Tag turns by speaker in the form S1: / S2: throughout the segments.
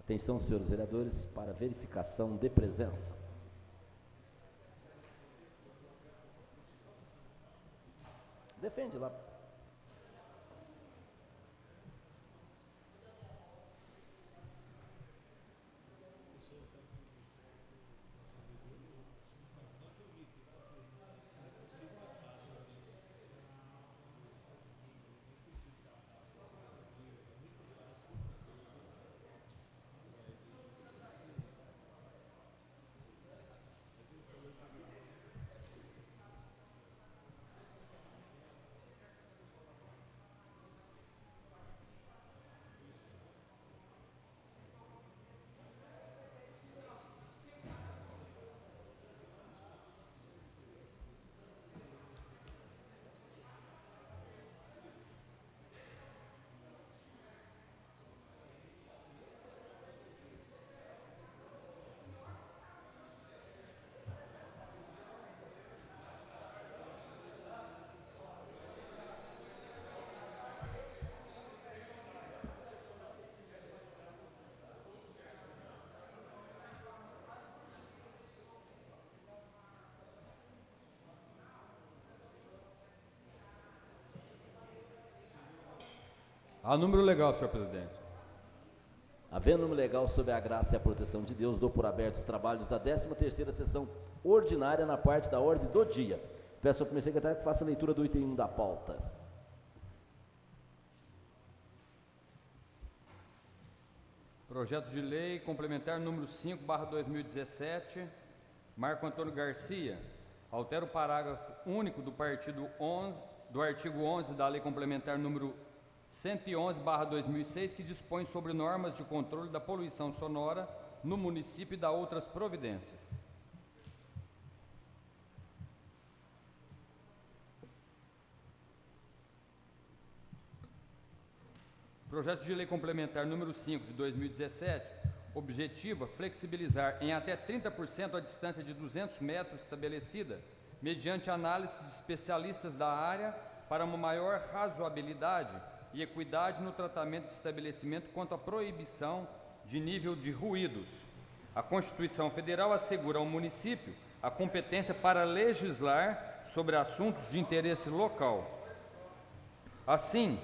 S1: Atenção, senhores vereadores, para verificação de presença. Defende lá.
S2: Há número legal, senhor presidente.
S1: Havendo número legal sob a graça e a proteção de Deus, dou por abertos os trabalhos da 13ª sessão ordinária na parte da ordem do dia. Peço ao primeiro secretário que faça a leitura do item 1 da pauta.
S2: Projeto de lei complementar número 5/2017, Marco Antônio Garcia, altera o parágrafo único do artigo 11 da lei complementar número 111/2006, que dispõe sobre normas de controle da poluição sonora no município e da outras providências. Projeto de lei complementar número 5 de 2017 objetiva flexibilizar em até 30% a distância de 200 metros estabelecida mediante análise de especialistas da área para uma maior razoabilidade e equidade no tratamento de estabelecimento quanto à proibição de nível de ruídos. A Constituição Federal assegura ao município a competência para legislar sobre assuntos de interesse local. Assim,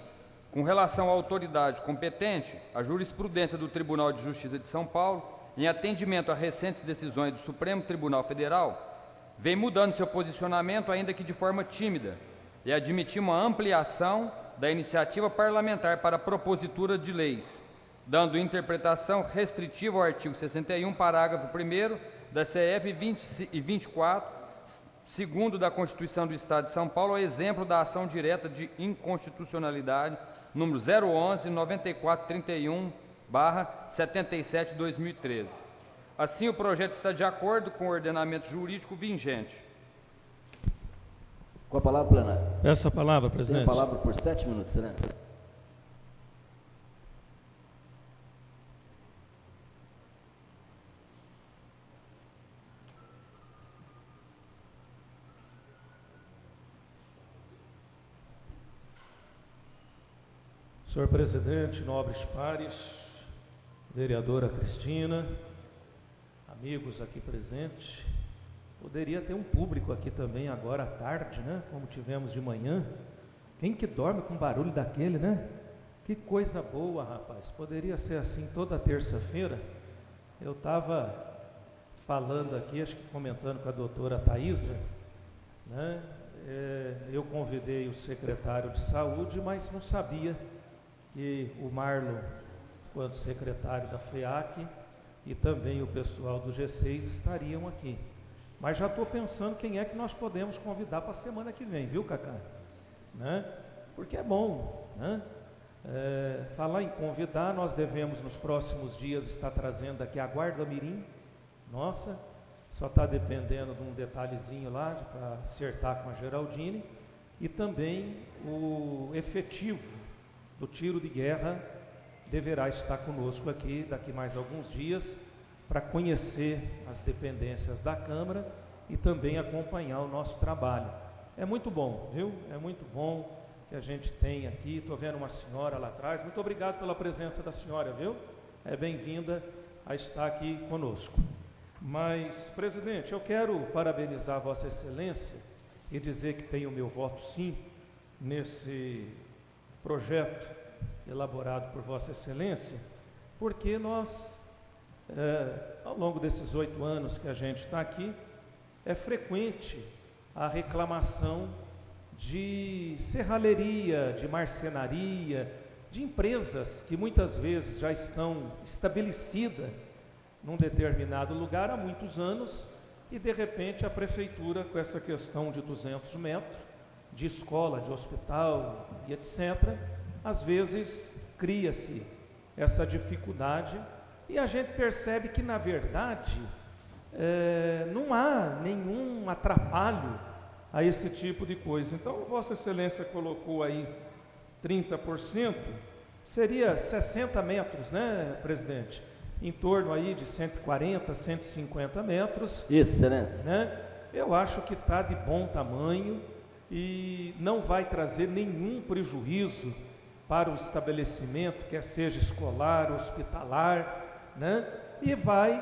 S2: com relação à autoridade competente, a jurisprudência do Tribunal de Justiça de São Paulo, em atendimento a recentes decisões do Supremo Tribunal Federal, vem mudando seu posicionamento, ainda que de forma tímida, e admitir uma ampliação da iniciativa parlamentar para a propositura de leis, dando interpretação restritiva ao artigo 61, parágrafo 1º da CF 20 e 24, segundo da Constituição do Estado de São Paulo, a exemplo da ação direta de inconstitucionalidade número 011-9431/77/2013. Assim, o projeto está de acordo com o ordenamento jurídico vigente.
S1: Com a palavra, plenário.
S3: Peço a palavra, presidente.
S1: Tem a palavra por 7 minutos, excelência.
S3: Senhor presidente, nobres pares, vereadora Cristina, amigos aqui presentes, poderia ter um público aqui também agora à tarde, né? Como tivemos de manhã. Quem que dorme com barulho daquele, né? Que coisa boa, rapaz. Poderia ser assim toda terça-feira. Eu estava falando aqui, acho que comentando com a doutora Thaisa, né? Eu convidei o secretário de saúde, mas não sabia que o Marlon, quanto secretário da FEAC, e também o pessoal do G6 estariam aqui. Mas já estou pensando quem é que nós podemos convidar para a semana que vem, viu, Cacá? Né? Porque é bom, né? Falar em convidar, nós devemos nos próximos dias estar trazendo aqui a Guarda Mirim. Nossa, só está dependendo de um detalhezinho lá para acertar com a Geraldine. E também o efetivo do tiro de guerra deverá estar conosco aqui daqui mais alguns dias para conhecer as dependências da Câmara e também acompanhar o nosso trabalho. É muito bom, viu? É muito bom que a gente tem aqui. Estou vendo uma senhora lá atrás. Muito obrigado pela presença da senhora, viu? é bem-vinda a estar aqui conosco. Mas, presidente, eu quero parabenizar Vossa Excelência e dizer que tenho o meu voto sim nesse projeto elaborado por Vossa Excelência, porque nós, ao longo desses 8 anos que a gente está aqui, é frequente a reclamação de serralheria, de marcenaria, de empresas que muitas vezes já estão estabelecidas num determinado lugar há muitos anos e, de repente, a prefeitura, com essa questão de 200 metros, de escola, de hospital e etc., às vezes cria-se essa dificuldade e a gente percebe que, na verdade, não há nenhum atrapalho a esse tipo de coisa. Então, Vossa Excelência colocou aí 30%, seria 60 metros, né, presidente? Em torno aí de 140, 150 metros.
S1: Isso, Excelência.
S3: Né? Eu acho que está de bom tamanho e não vai trazer nenhum prejuízo para o estabelecimento, quer seja escolar, hospitalar, né? E vai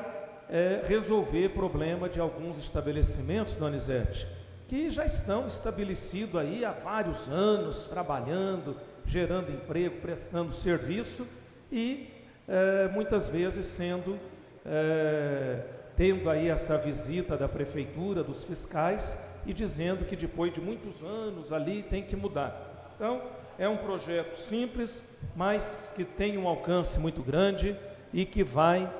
S3: resolver problema de alguns estabelecimentos, Donizete, que já estão estabelecidos aí há vários anos, trabalhando, gerando emprego, prestando serviço e muitas vezes tendo aí essa visita da prefeitura, dos fiscais e dizendo que depois de muitos anos ali tem que mudar. Então, é um projeto simples, mas que tem um alcance muito grande e que vai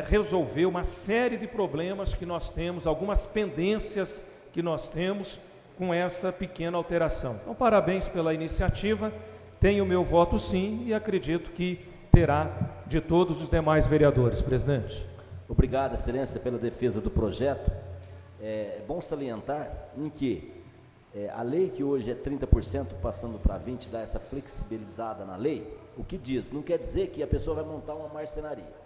S3: resolver uma série de problemas que nós temos, algumas pendências que nós temos com essa pequena alteração. Então, parabéns pela iniciativa, tenho o meu voto sim e acredito que terá de todos os demais vereadores, presidente.
S1: Obrigado, Excelência, pela defesa do projeto. É bom salientar em que a lei que hoje é 30%, passando para 20%, dá essa flexibilizada na lei, o que diz? Não quer dizer que a pessoa vai montar uma marcenaria.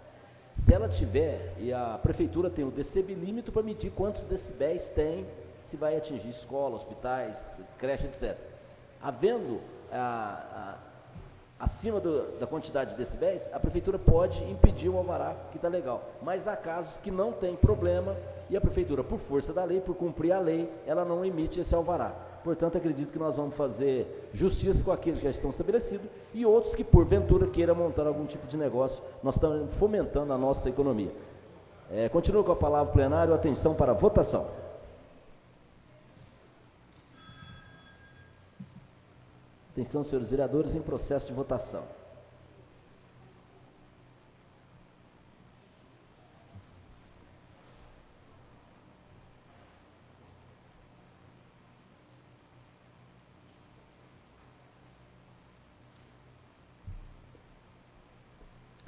S1: Se ela tiver, e a prefeitura tem o decibelímetro para medir quantos decibéis tem, se vai atingir escola, hospitais, creche, etc. Havendo acima da quantidade de decibéis, a prefeitura pode impedir o alvará, que está legal. Mas há casos que não tem problema e a prefeitura, por força da lei, por cumprir a lei, ela não emite esse alvará. Portanto, acredito que nós vamos fazer justiça com aqueles que já estão estabelecidos e outros que, porventura, queiram montar algum tipo de negócio. Nós estamos fomentando a nossa economia. Continuo com a palavra plenário, atenção para a votação. Atenção, senhores vereadores, em processo de votação.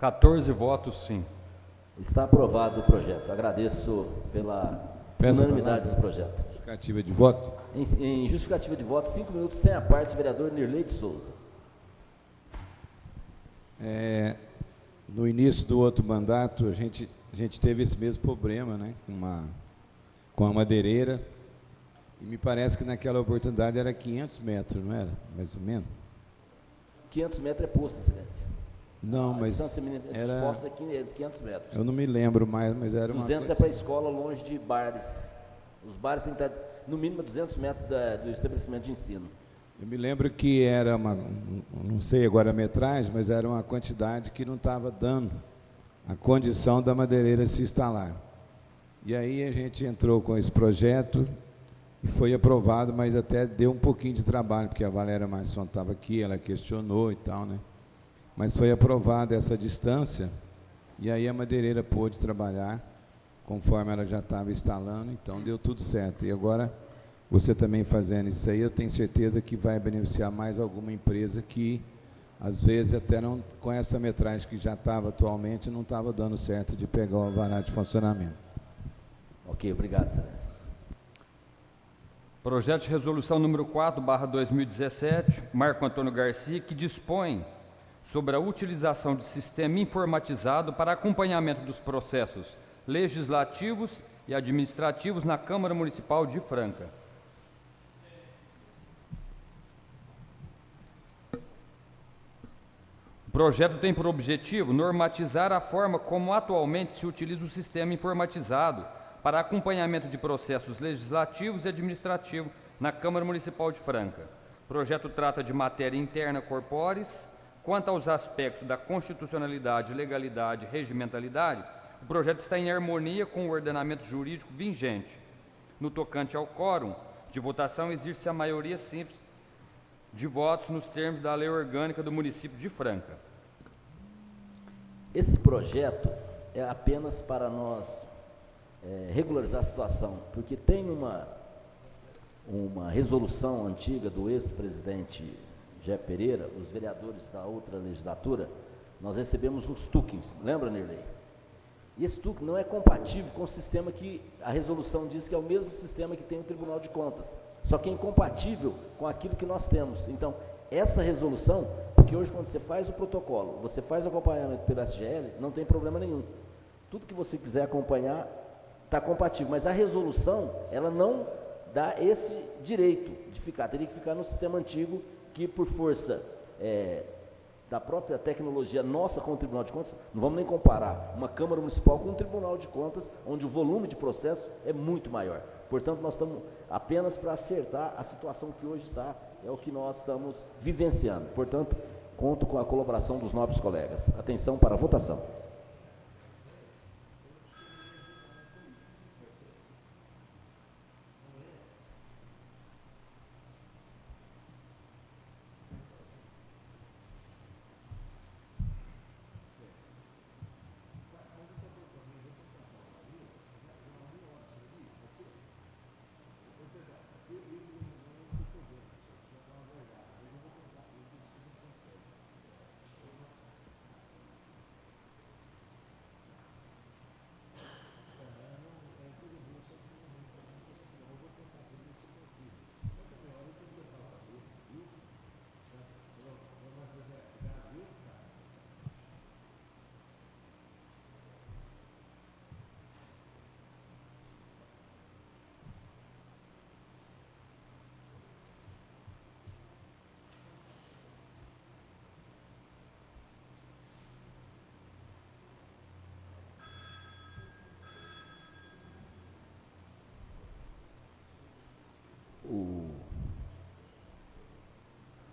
S2: (14 votos sim).
S1: Está aprovado o projeto. Agradeço pela unanimidade do projeto.
S4: Justificativa de voto?
S1: Em justificativa de voto, 5 minutos sem a parte, vereador Nirley de Souza.
S4: No início do outro mandato, a gente teve esse mesmo problema, né, com a madeireira, e me parece que naquela oportunidade era 500 metros, não era? Mais ou menos?
S1: 500 metros é posto, Excelência.
S4: Não,
S1: a
S4: mas
S1: distância disposta é de 500 metros.
S4: Eu não me lembro mais, mas era
S1: 200 é para a escola, longe de bares. Os bares têm que estar, no mínimo, a 200 metros do estabelecimento de ensino.
S4: Eu me lembro que era não sei agora a metragem, mas era uma quantidade que não estava dando a condição da madeireira se instalar. E aí a gente entrou com esse projeto e foi aprovado, mas até deu um pouquinho de trabalho, porque a Valéria Marçom estava aqui, ela questionou e tal, né? Mas foi aprovada essa distância e aí a madeireira pôde trabalhar conforme ela já estava instalando, então deu tudo certo. E agora, você também fazendo isso aí, eu tenho certeza que vai beneficiar mais alguma empresa que, às vezes, até não, com essa metragem que já estava atualmente, não estava dando certo de pegar o alvará de funcionamento.
S1: Ok, obrigado, Excelência.
S2: Projeto de resolução número 4/2017, Marco Antônio Garcia, que dispõe sobre a utilização de sistema informatizado para acompanhamento dos processos legislativos e administrativos na Câmara Municipal de Franca. O projeto tem por objetivo normatizar a forma como atualmente se utiliza o sistema informatizado para acompanhamento de processos legislativos e administrativos na Câmara Municipal de Franca. O projeto trata de matéria interna corporis. Quanto aos aspectos da constitucionalidade, legalidade e regimentalidade, o projeto está em harmonia com o ordenamento jurídico vigente. No tocante ao quórum de votação, exige-se a maioria simples de votos nos termos da lei orgânica do município de Franca.
S1: Esse projeto é apenas para nós regularizar a situação, porque tem uma resolução antiga do ex-presidente Jé Pereira, os vereadores da outra legislatura, nós recebemos os tokens, lembra, Nirley? E esse token não é compatível com o sistema que a resolução diz que é o mesmo sistema que tem o Tribunal de Contas, só que é incompatível com aquilo que nós temos. Então, essa resolução, porque hoje quando você faz o protocolo, você faz o acompanhamento pelo SGL, não tem problema nenhum. Tudo que você quiser acompanhar está compatível, mas a resolução, ela não dá esse direito de ficar, teria que ficar no sistema antigo, que por força da própria tecnologia nossa com o Tribunal de Contas, não vamos nem comparar uma Câmara Municipal com um Tribunal de Contas, onde o volume de processo é muito maior. Portanto, nós estamos apenas para acertar a situação que hoje está, é o que nós estamos vivenciando. Portanto, conto com a colaboração dos nobres colegas. Atenção para a votação.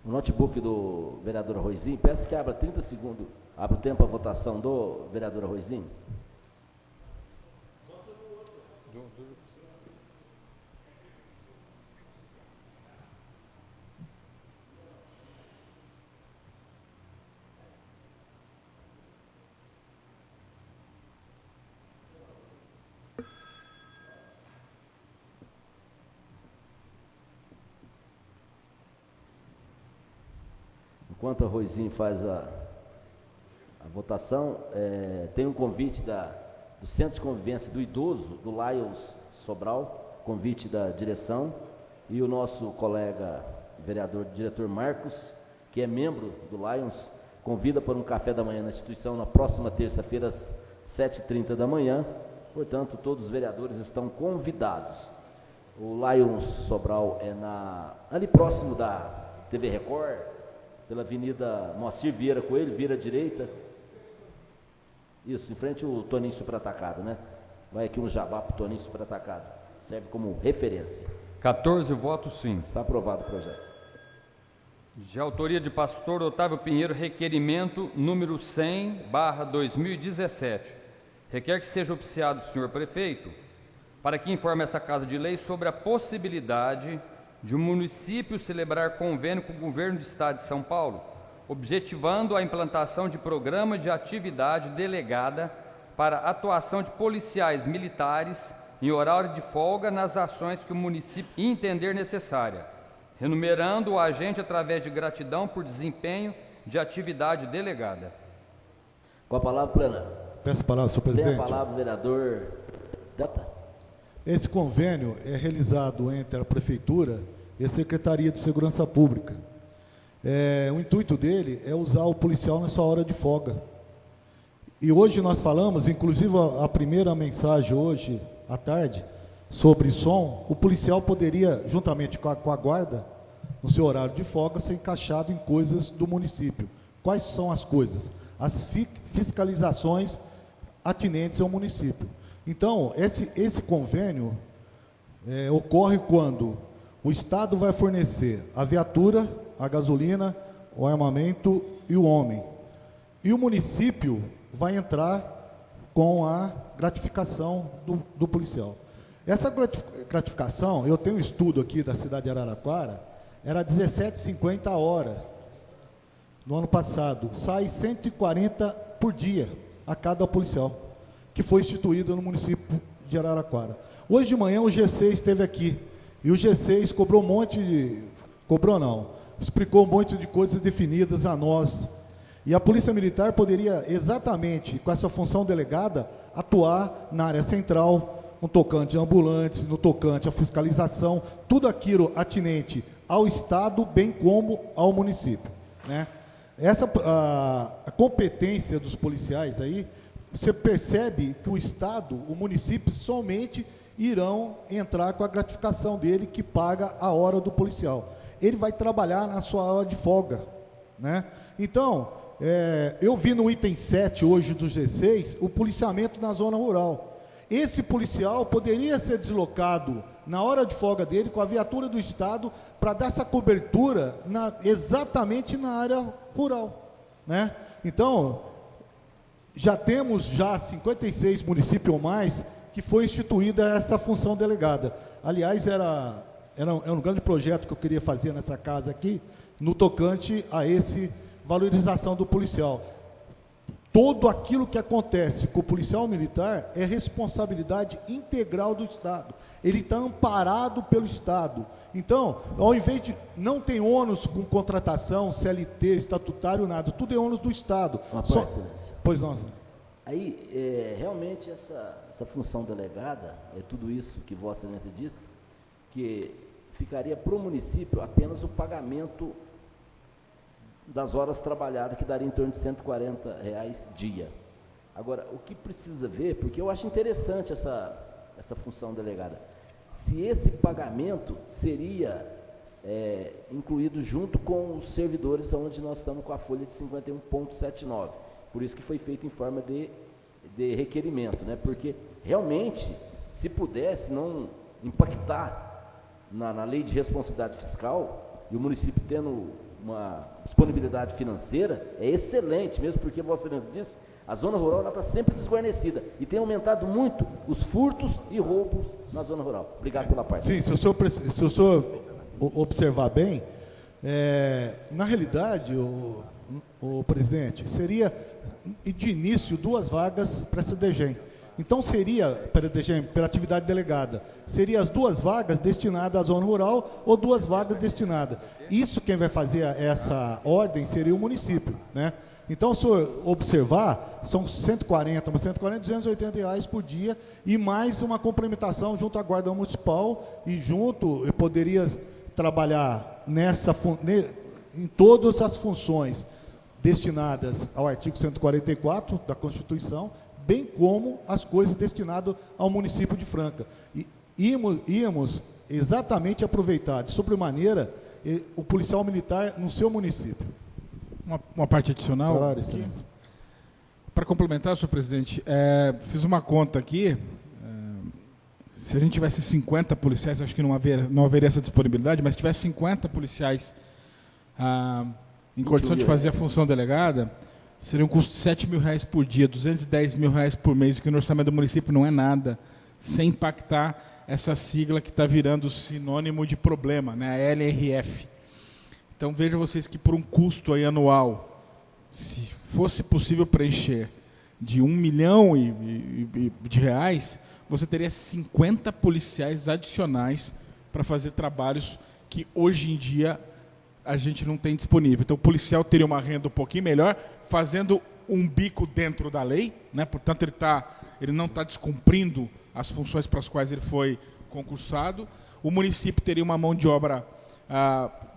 S1: O notebook do vereador Arroizinho, peço que abra 30 segundos, abra o tempo a votação do vereador Arroizinho. Enquanto a Roizinho faz a votação, tem um convite do Centro de Convivência do Idoso, do Lions Sobral, convite da direção, e o nosso colega vereador, diretor Marcos, que é membro do Lions, convida para um café da manhã na instituição na próxima terça-feira, às 7h30 da manhã. Portanto, todos os vereadores estão convidados. O Lions Sobral é ali próximo da TV Record, pela Avenida Moacir Vieira Coelho, vira à direita. Isso, em frente ao Toninho Superatacado, né? Vai aqui um jabá para o Toninho Superatacado. Serve como referência.
S2: 14 votos sim.
S1: Está aprovado o projeto.
S2: De autoria de pastor Otávio Pinheiro, requerimento número 100/2017. Requer que seja oficiado o senhor prefeito, para que informe essa Casa de Lei sobre a possibilidade de um município celebrar convênio com o Governo do Estado de São Paulo, objetivando a implantação de programa de atividade delegada para atuação de policiais militares em horário de folga nas ações que o município entender necessária, remunerando o agente através de gratidão por desempenho de atividade delegada.
S1: Com a palavra, plenário.
S5: Peço a palavra, senhor presidente.
S1: Tem a palavra, vereador Data.
S5: Esse convênio é realizado entre a Prefeitura e a Secretaria de Segurança Pública. O intuito dele é usar o policial na sua hora de folga. E hoje nós falamos, inclusive a primeira mensagem hoje à tarde, sobre som, o policial poderia, juntamente com a guarda, no seu horário de folga, ser encaixado em coisas do município, Quais são as coisas? As fiscalizações atinentes ao município. Então, esse convênio ocorre quando o Estado vai fornecer a viatura, a gasolina, o armamento e o homem. E o município vai entrar com a gratificação do policial. Essa gratificação, eu tenho um estudo aqui da cidade de Araraquara, era R$17,50 a hora. No ano passado, sai R$140 por dia a cada policial, que foi instituído no município de Araraquara. Hoje de manhã o G6 esteve aqui, e o G6 cobrou um monte de... Cobrou não, explicou um monte de coisas definidas a nós. E a Polícia Militar poderia, exatamente com essa função delegada, atuar na área central, no tocante a ambulantes, no tocante à fiscalização, tudo aquilo atinente ao Estado, bem como ao município, né? A competência dos policiais aí, você percebe que o Estado, o município, somente irão entrar com a gratificação dele, que paga a hora do policial. Ele vai trabalhar na sua hora de folga, né? Então, eu vi no item 7 hoje do G6, o policiamento na zona rural. Esse policial poderia ser deslocado na hora de folga dele com a viatura do Estado para dar essa cobertura exatamente na área rural, né? Então, já temos 56 municípios ou mais que foi instituída essa função delegada. Aliás, era um grande projeto que eu queria fazer nessa casa aqui, no tocante a esse valorização do policial. Tudo aquilo que acontece com o policial militar é responsabilidade integral do Estado. Ele está amparado pelo Estado. Então, ao invés de... Não tem ônus com contratação, CLT, estatutário, nada. Tudo é ônus do Estado.
S1: Uma parte, Excelência.
S5: Pois não, senhor.
S1: Aí, realmente, essa função delegada, tudo isso que Vossa Excelência disse, que ficaria para o município apenas o pagamento das horas trabalhadas, que daria em torno de R$140 dia. Agora, o que precisa ver, porque eu acho interessante essa função delegada, se esse pagamento seria incluído junto com os servidores, onde nós estamos com a folha de 51,79. Por isso que foi feito em forma de requerimento, né? Porque realmente, se pudesse não impactar na lei de responsabilidade fiscal, e o município tendo uma disponibilidade financeira, é excelente, mesmo porque Vossa Excelência disse, a zona rural está sempre desguarnecida e tem aumentado muito os furtos e roubos na zona rural. Obrigado pela parte.
S5: Sim, se o senhor observar bem, na realidade, o presidente, seria de início 2 vagas para essa DGEM. Então seria, pela atividade delegada, seria as 2 vagas destinadas à zona rural ou 2 vagas destinadas. Isso quem vai fazer essa ordem seria o município, né? Então, se eu observar, são 140, R$280 por dia e mais uma complementação junto à Guarda Municipal e junto, eu poderia trabalhar em todas as funções destinadas ao artigo 144 da Constituição, bem como as coisas destinadas ao município de Franca. E íamos exatamente aproveitar de sobremaneira o policial militar no seu município.
S6: Uma parte adicional.
S5: Claro,
S6: para complementar, senhor presidente, fiz uma conta aqui. Se a gente tivesse 50 policiais, acho que não haveria essa disponibilidade, mas se tivesse 50 policiais em condição de fazer a função delegada, seria um custo de R$7.000 por dia, R$210.000 por mês, o que no orçamento do município não é nada, sem impactar essa sigla que está virando sinônimo de problema, né, a LRF. Então vejam vocês que por um custo aí anual, se fosse possível preencher de R$1 milhão de reais, você teria 50 policiais adicionais para fazer trabalhos que hoje em dia a gente não tem disponível. Então o policial teria uma renda um pouquinho melhor, fazendo um bico dentro da lei, né? Portanto ele não está descumprindo as funções para as quais ele foi concursado. O município teria uma mão de obra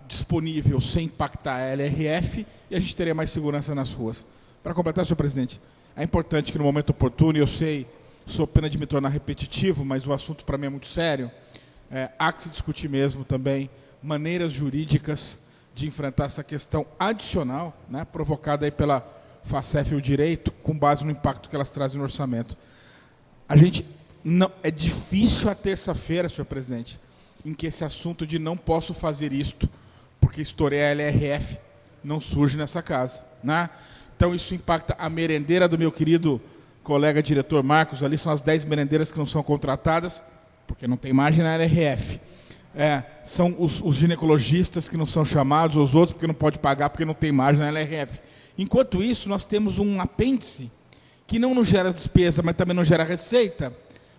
S6: disponível sem impactar a LRF e a gente teria mais segurança nas ruas. Para completar, senhor presidente, é importante que no momento oportuno, e eu sei, sou pena de me tornar repetitivo, mas o assunto para mim é muito sério, há que se discutir mesmo também maneiras jurídicas de enfrentar essa questão adicional, né, provocada aí pela Facef e o Direito, com base no impacto que elas trazem no orçamento. A gente não, é difícil a terça-feira, senhor presidente, em que esse assunto de não posso fazer isto, porque estourei a LRF, não surge nessa casa, né? Então isso impacta a merendeira do meu querido colega diretor Marcos, ali são as 10 merendeiras que não são contratadas, porque não tem margem na LRF. São os ginecologistas que não são chamados, os outros porque não pode pagar, porque não tem margem na LRF. Enquanto isso, nós temos um apêndice que não nos gera despesa, mas também não gera receita,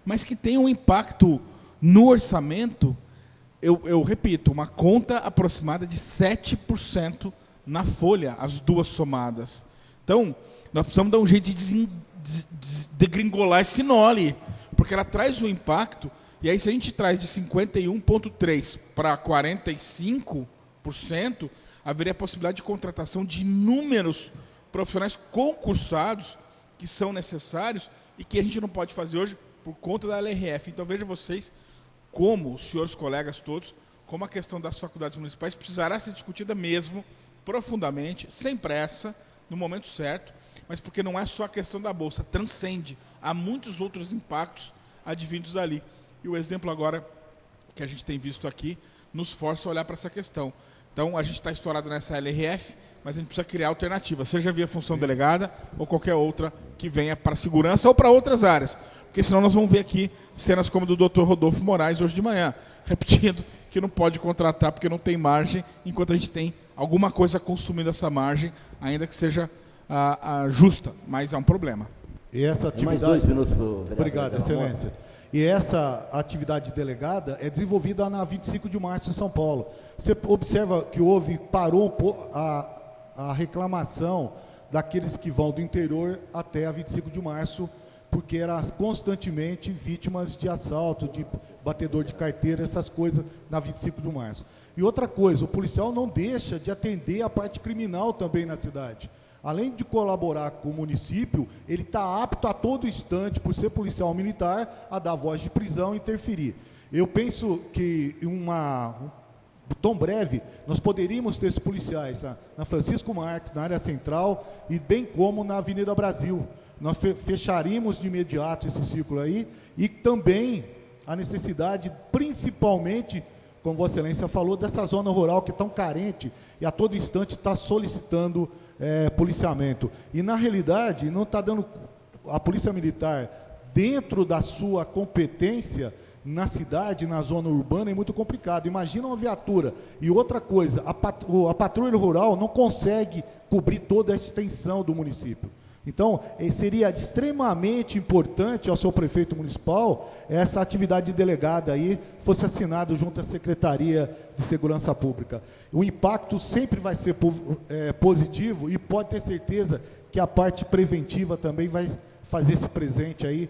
S6: mas que tem um impacto no orçamento, eu repito, uma conta aproximada de 7% na folha, as duas somadas. Então, nós precisamos dar um jeito de degringolar esse nó ali, porque ela traz um impacto, e aí se a gente traz de 51,3% para 45%, haveria a possibilidade de contratação de inúmeros profissionais concursados que são necessários e que a gente não pode fazer hoje por conta da LRF. Então, veja vocês como, os senhores colegas todos, como a questão das faculdades municipais precisará ser discutida mesmo, profundamente, sem pressa, no momento certo, mas porque não é só a questão da Bolsa, transcende, há muitos outros impactos advindos dali. E o exemplo agora que a gente tem visto aqui nos força a olhar para essa questão. Então, a gente está estourado nessa LRF, mas a gente precisa criar alternativa, seja via função delegada ou qualquer outra que venha para a segurança ou para outras áreas. Porque senão nós vamos ver aqui cenas como do Dr. Rodolfo Moraes hoje de manhã, repetindo que não pode contratar porque não tem margem, enquanto a gente tem alguma coisa consumindo essa margem, ainda que seja justa, mas é um problema.
S5: E essa atividade...
S1: Mais 2 minutos para o vereador.
S5: Obrigado, excelência. E essa atividade delegada é desenvolvida na 25 de março em São Paulo. Você observa que parou a reclamação daqueles que vão do interior até a 25 de março, porque eram constantemente vítimas de assalto, de batedor de carteira, essas coisas na 25 de março. E outra coisa, o policial não deixa de atender a parte criminal também na cidade. Além de colaborar com o município, ele está apto a todo instante, por ser policial militar, a dar voz de prisão e interferir. Eu penso que tão breve, nós poderíamos ter esses policiais na Francisco Marques, na área central, e bem como na Avenida Brasil. Nós fecharíamos de imediato esse ciclo aí, e também a necessidade, principalmente, como Vossa Excelência falou, dessa zona rural que é tão carente e a todo instante está solicitando policiamento. E, na realidade, não está dando a Polícia Militar, dentro da sua competência, na cidade, na zona urbana, é muito complicado. Imagina uma viatura. E outra coisa, a patrulha rural não consegue cobrir toda a extensão do município. Então, seria extremamente importante ao seu prefeito municipal essa atividade delegada aí fosse assinado junto à Secretaria de Segurança Pública. O impacto sempre vai ser positivo e pode ter certeza que a parte preventiva também vai fazer esse presente aí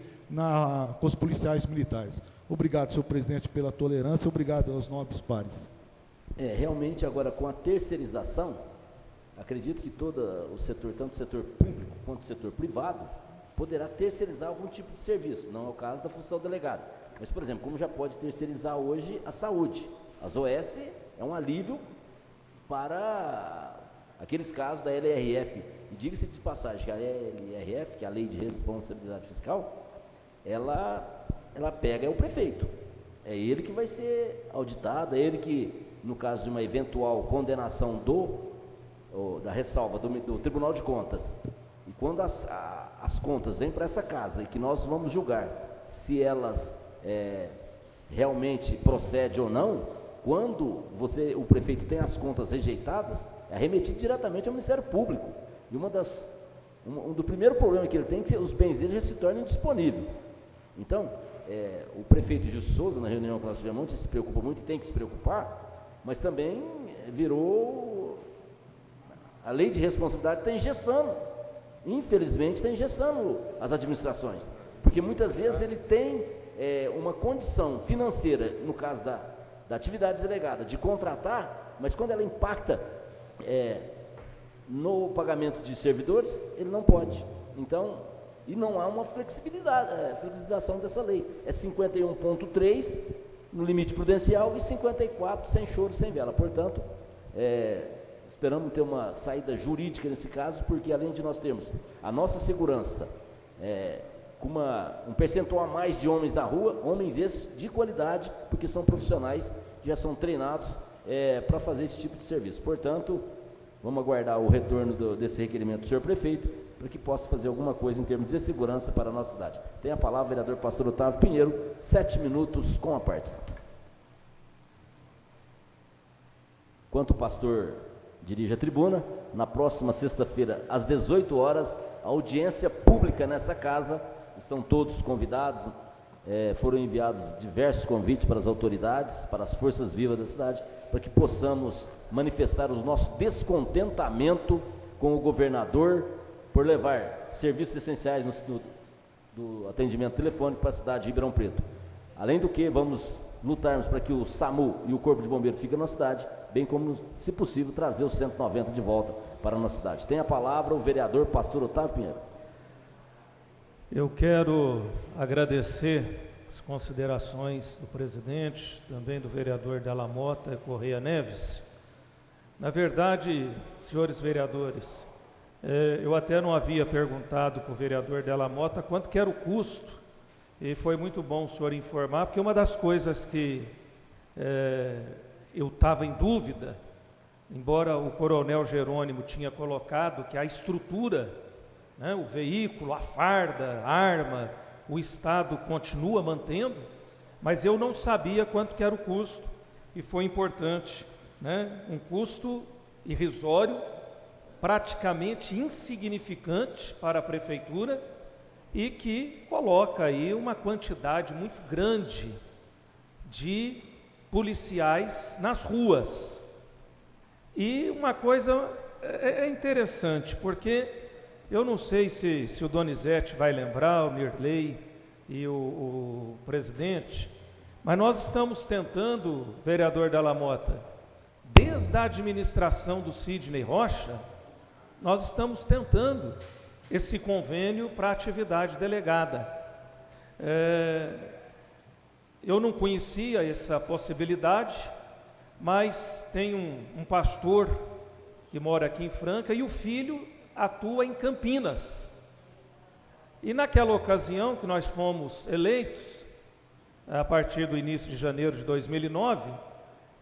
S5: com os policiais militares. Obrigado, senhor presidente, pela tolerância, obrigado aos nobres pares.
S1: Realmente, agora, com a terceirização, acredito que todo o setor, tanto o setor público quanto o setor privado, poderá terceirizar algum tipo de serviço, não é o caso da função delegada. Mas, por exemplo, como já pode terceirizar hoje a saúde, as OS é um alívio para aqueles casos da LRF. E diga-se de passagem que a LRF, que é a Lei de Responsabilidade Fiscal, ela pega o prefeito. É ele que vai ser auditado, é ele que, no caso de uma eventual condenação da ressalva do Tribunal de Contas, e quando as contas vêm para essa casa e que nós vamos julgar se elas realmente procedem ou não, quando o prefeito tem as contas rejeitadas, é remetido diretamente ao Ministério Público. E do primeiro problema que ele tem é que os bens dele já se tornem disponíveis. Então, o prefeito Gilson Souza, na reunião que nós tivemos, se preocupa muito e tem que se preocupar, mas também virou... A lei de responsabilidade está engessando, infelizmente está engessando as administrações, porque muitas vezes ele tem uma condição financeira, no caso da atividade delegada, de contratar, mas quando ela impacta no pagamento de servidores, ele não pode. Então, e não há uma flexibilização dessa lei. É 51,3 no limite prudencial e 54 sem choro, sem vela. Portanto, Esperamos ter uma saída jurídica nesse caso, porque além de nós termos a nossa segurança, com um percentual a mais de homens na rua, homens esses de qualidade, porque são profissionais, já são treinados para fazer esse tipo de serviço. Portanto, vamos aguardar o retorno desse requerimento do senhor prefeito, para que possa fazer alguma coisa em termos de segurança para a nossa cidade. Tem a palavra o vereador pastor Otávio Pinheiro, 7 minutos com a partes. Enquanto o pastor dirige a tribuna, na próxima sexta-feira, às 18 horas, a audiência pública nessa casa, estão todos convidados, foram enviados diversos convites para as autoridades, para as forças vivas da cidade, para que possamos manifestar o nosso descontentamento com o governador por levar serviços essenciais do atendimento telefônico para a cidade de Ribeirão Preto. Além do que, vamos lutarmos para que o SAMU e o Corpo de Bombeiros fiquem na cidade, bem como, se possível, trazer o 190 de volta para a nossa cidade. Tem a palavra o vereador pastor Otávio Pinheiro.
S3: Eu quero agradecer as considerações do presidente, também do vereador Della Mota Correia Neves. Na verdade, senhores vereadores, eu até não havia perguntado para o vereador Della Mota quanto que era o custo, e foi muito bom o senhor informar, porque uma das coisas que eu estava em dúvida, embora o coronel Jerônimo tinha colocado que a estrutura, né, o veículo, a farda, a arma, o Estado continua mantendo, mas eu não sabia quanto que era o custo, e foi importante, né, um custo irrisório, praticamente insignificante para a prefeitura, e que coloca aí uma quantidade muito grande de policiais nas ruas. E uma coisa é interessante, porque eu não sei se o Donizete vai lembrar, o Mirley e o presidente, mas nós estamos tentando, vereador Della Mota, desde a administração do Sidney Rocha, nós estamos tentando esse convênio para atividade delegada. Eu não conhecia essa possibilidade, mas tem um pastor que mora aqui em Franca e o filho atua em Campinas. E naquela ocasião que nós fomos eleitos, a partir do início de janeiro de 2009,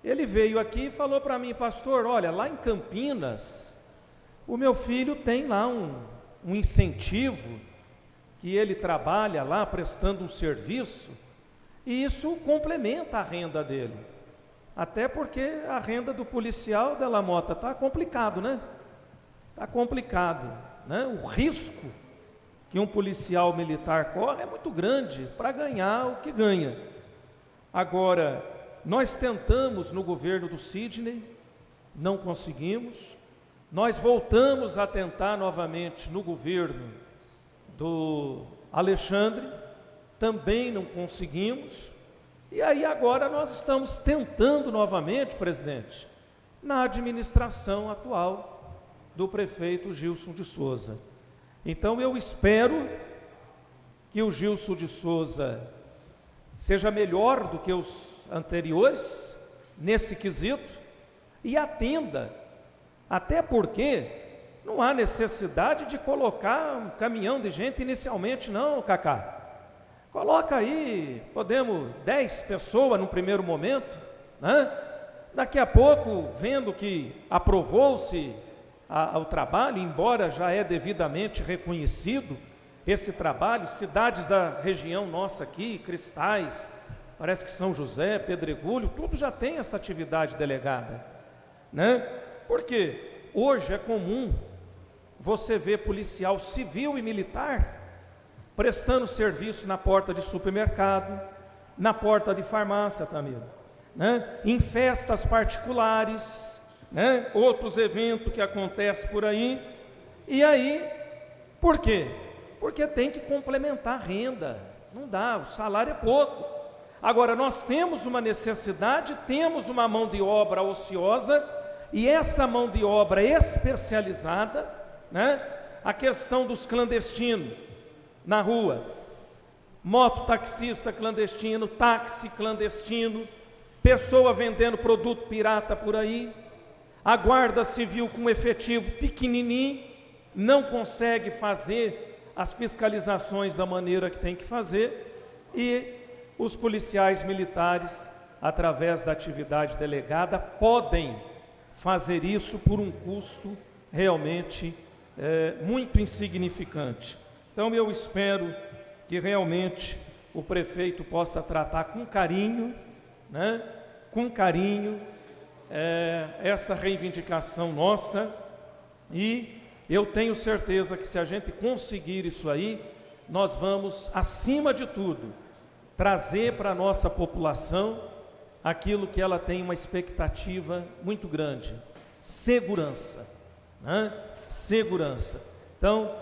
S3: ele veio aqui e falou para mim: pastor, olha, lá em Campinas, o meu filho tem lá um incentivo, que ele trabalha lá prestando um serviço, e isso complementa a renda dele. Até porque a renda do policial Della Mota está complicado, né? Está complicado, né? O risco que um policial militar corre é muito grande para ganhar o que ganha. Agora, nós tentamos no governo do Sidney, não conseguimos. Nós voltamos a tentar novamente no governo do Alexandre, também não conseguimos. E aí agora nós estamos tentando novamente, presidente, na administração atual do prefeito Gilson de Souza. Então eu espero que o Gilson de Souza seja melhor do que os anteriores nesse quesito e atenda, até porque não há necessidade de colocar um caminhão de gente inicialmente, não, Cacá. Coloca aí, podemos 10 pessoas no primeiro momento, né? Daqui a pouco, vendo que aprovou-se o trabalho, embora já é devidamente reconhecido esse trabalho, cidades da região nossa aqui, Cristais, parece que São José, Pedregulho, tudo já tem essa atividade delegada, né? Porque hoje é comum você ver policial civil e militar prestando serviço na porta de supermercado, na porta de farmácia também, né? Em festas particulares, né? Outros eventos que acontecem por aí. E aí, por quê? Porque tem que complementar a renda, não dá, o salário é pouco. Agora, nós temos uma necessidade, temos uma mão de obra ociosa, e essa mão de obra especializada, né? A questão dos clandestinos na rua, mototaxista clandestino, táxi clandestino, pessoa vendendo produto pirata por aí. A Guarda Civil, com efetivo pequenininho, não consegue fazer as fiscalizações da maneira que tem que fazer, e os policiais militares, através da atividade delegada, podem fazer isso por um custo realmente muito insignificante. Então eu espero que realmente o prefeito possa tratar com carinho, né, essa reivindicação nossa, e eu tenho certeza que se a gente conseguir isso aí, nós vamos, acima de tudo, trazer para a nossa população aquilo que ela tem uma expectativa muito grande: segurança, né? Segurança. Então,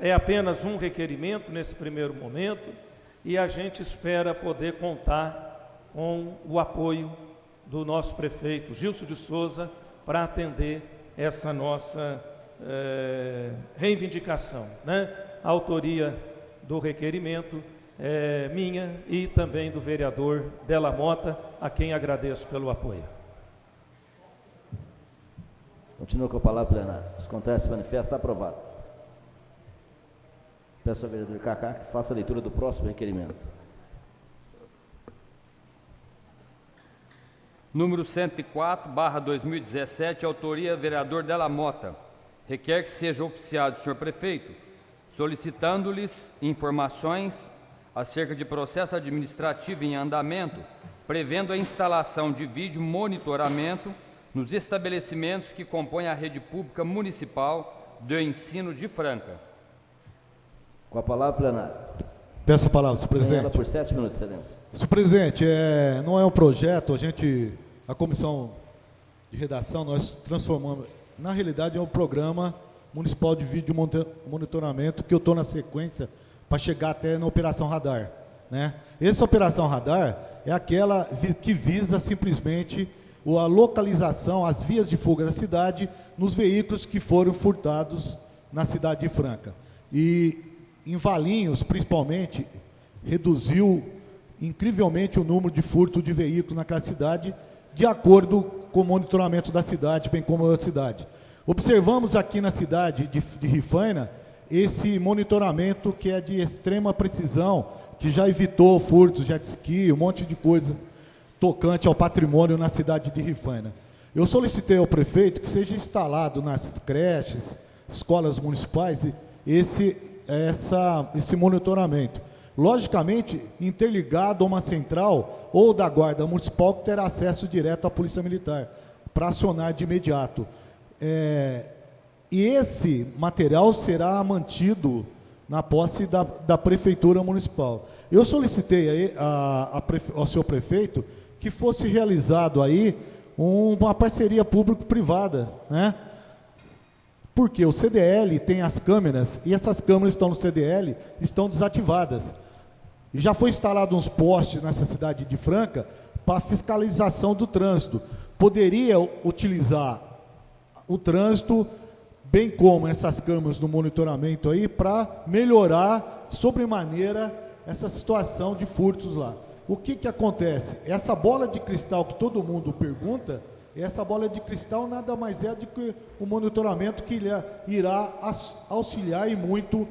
S3: é apenas um requerimento nesse primeiro momento, e a gente espera poder contar com o apoio do nosso prefeito Gilson de Souza para atender essa nossa reivindicação, né? A autoria do requerimento é minha e também do vereador Della Mota, a quem agradeço pelo apoio.
S1: Continua com a palavra plenária. Os contrários se manifestam. Aprovado. Peço ao vereador Cacá que faça a leitura do próximo requerimento.
S2: Número 104/2017, autoria vereador Della Mota. Requer que seja oficiado o senhor prefeito, solicitando-lhes informações acerca de processo administrativo em andamento, prevendo a instalação de vídeo monitoramento nos estabelecimentos que compõem a rede pública municipal do ensino de Franca.
S1: Com a palavra, plenário.
S5: Peço a palavra, senhor presidente.
S1: Ela por 7 minutos, excelência.
S5: Senhor presidente, não é um projeto, a comissão de redação, nós transformamos, na realidade é um programa municipal de vídeo monitoramento que eu estou na sequência para chegar até na Operação Radar, né? Essa Operação Radar é aquela que visa simplesmente a localização, as vias de fuga da cidade, nos veículos que foram furtados na cidade de Franca. E em Valinhos, principalmente, reduziu incrivelmente o número de furto de veículos naquela cidade, de acordo com o monitoramento da cidade, bem como da cidade. Observamos aqui na cidade de Rifaina esse monitoramento que é de extrema precisão, que já evitou furtos, jet ski, um monte de coisas tocante ao patrimônio na cidade de Rifaina. Eu solicitei ao prefeito que seja instalado nas creches, escolas municipais, esse monitoramento. Logicamente, interligado a uma central ou da Guarda Municipal que terá acesso direto à Polícia Militar, para acionar de imediato. E esse material será mantido na posse da Prefeitura Municipal. Eu solicitei ao senhor prefeito que fosse realizado aí uma parceria público-privada, né? Porque o CDL tem as câmeras, e essas câmeras estão no CDL, estão desativadas. E já foi instalado uns postes nessa cidade de Franca para fiscalização do trânsito. Poderia utilizar o trânsito, bem como essas câmeras no monitoramento aí, para melhorar sobremaneira essa situação de furtos lá. O que acontece? Essa bola de cristal que todo mundo pergunta, essa bola de cristal nada mais é do que o monitoramento que irá auxiliar e muito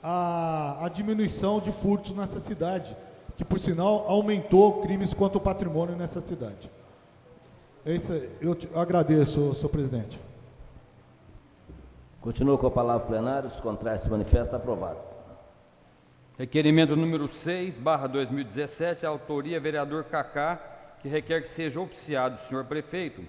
S5: a diminuição de furtos nessa cidade, que por sinal aumentou crimes contra o patrimônio nessa cidade. Eu agradeço, senhor presidente.
S1: Continua com a palavra plenária. Os contrários se manifestam. Aprovado.
S2: Requerimento número 6/2017, autoria vereador Cacá, que requer que seja oficiado o senhor prefeito,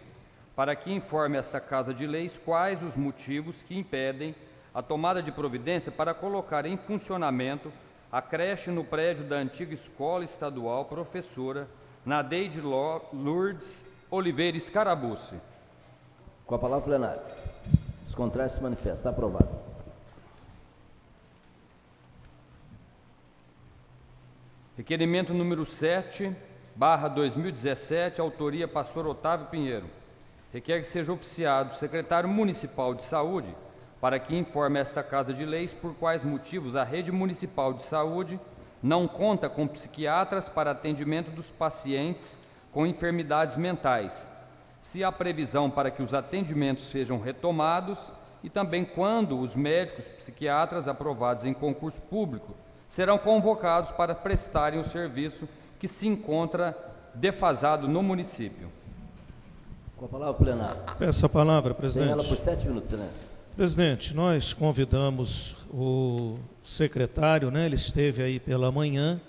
S2: para que informe esta Casa de Leis quais os motivos que impedem a tomada de providência para colocar em funcionamento a creche no prédio da antiga Escola Estadual Professora Nadeide Lourdes Oliveira Scarabucci.
S1: Com a palavra plenária. Os contrários se manifestam. Aprovado.
S2: Requerimento número 7/2017, autoria pastor Otávio Pinheiro. Requer que seja oficiado o secretário municipal de saúde para que informe esta Casa de Leis por quais motivos a rede municipal de saúde não conta com psiquiatras para atendimento dos pacientes com enfermidades mentais, se há previsão para que os atendimentos sejam retomados e também quando os médicos psiquiatras aprovados em concurso público serão convocados para prestarem o serviço que se encontra defasado no município.
S1: Com a palavra, plenário.
S3: Peço a palavra,
S1: Tem
S3: presidente.
S1: ela por 7 minutos, excelência.
S3: Presidente, nós convidamos o secretário, né? Ele esteve aí pela manhã.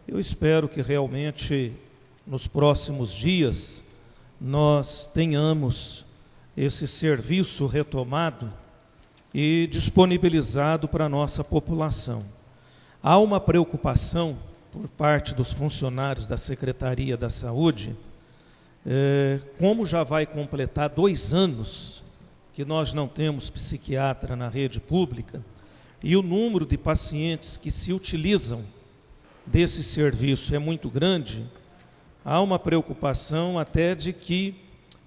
S3: Eu espero que realmente nos próximos dias nós tenhamos esse serviço retomado e disponibilizado para a nossa população. Há uma preocupação por parte dos funcionários da Secretaria da Saúde, como já vai completar 2 anos que nós não temos psiquiatra na rede pública, e o número de pacientes que se utilizam desse serviço é muito grande, há uma preocupação até de que,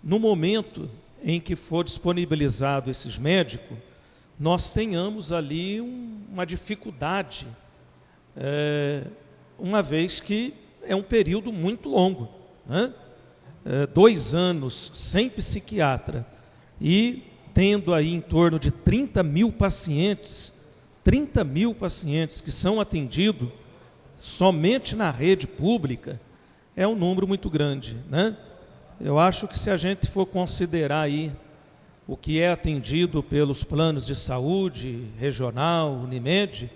S3: no momento em que for disponibilizado esses médicos, nós tenhamos ali uma dificuldade, uma vez que é um período muito longo, né? 2 anos sem psiquiatra e tendo aí em torno de 30 mil pacientes que são atendidos somente na rede pública, é um número muito grande, né? Eu acho que se a gente for considerar aí o que é atendido pelos planos de saúde regional, Unimed,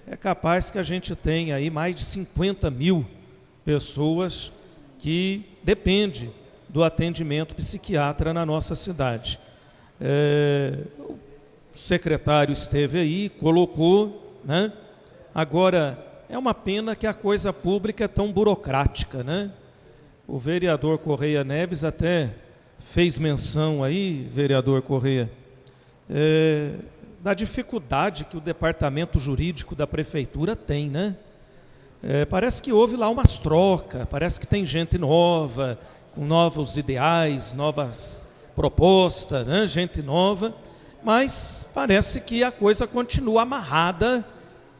S3: é capaz que a gente tenha aí mais de 50 mil pessoas que dependem do atendimento psiquiatra na nossa cidade. O secretário esteve aí, colocou, né? Agora, é uma pena que a coisa pública é tão burocrática, né? O vereador Correia Neves até fez menção aí, vereador Correia, da dificuldade que o departamento jurídico da prefeitura tem, né? Parece que houve lá umas trocas, parece que tem gente nova, com novos ideais, novas propostas, né? Gente nova, mas parece que a coisa continua amarrada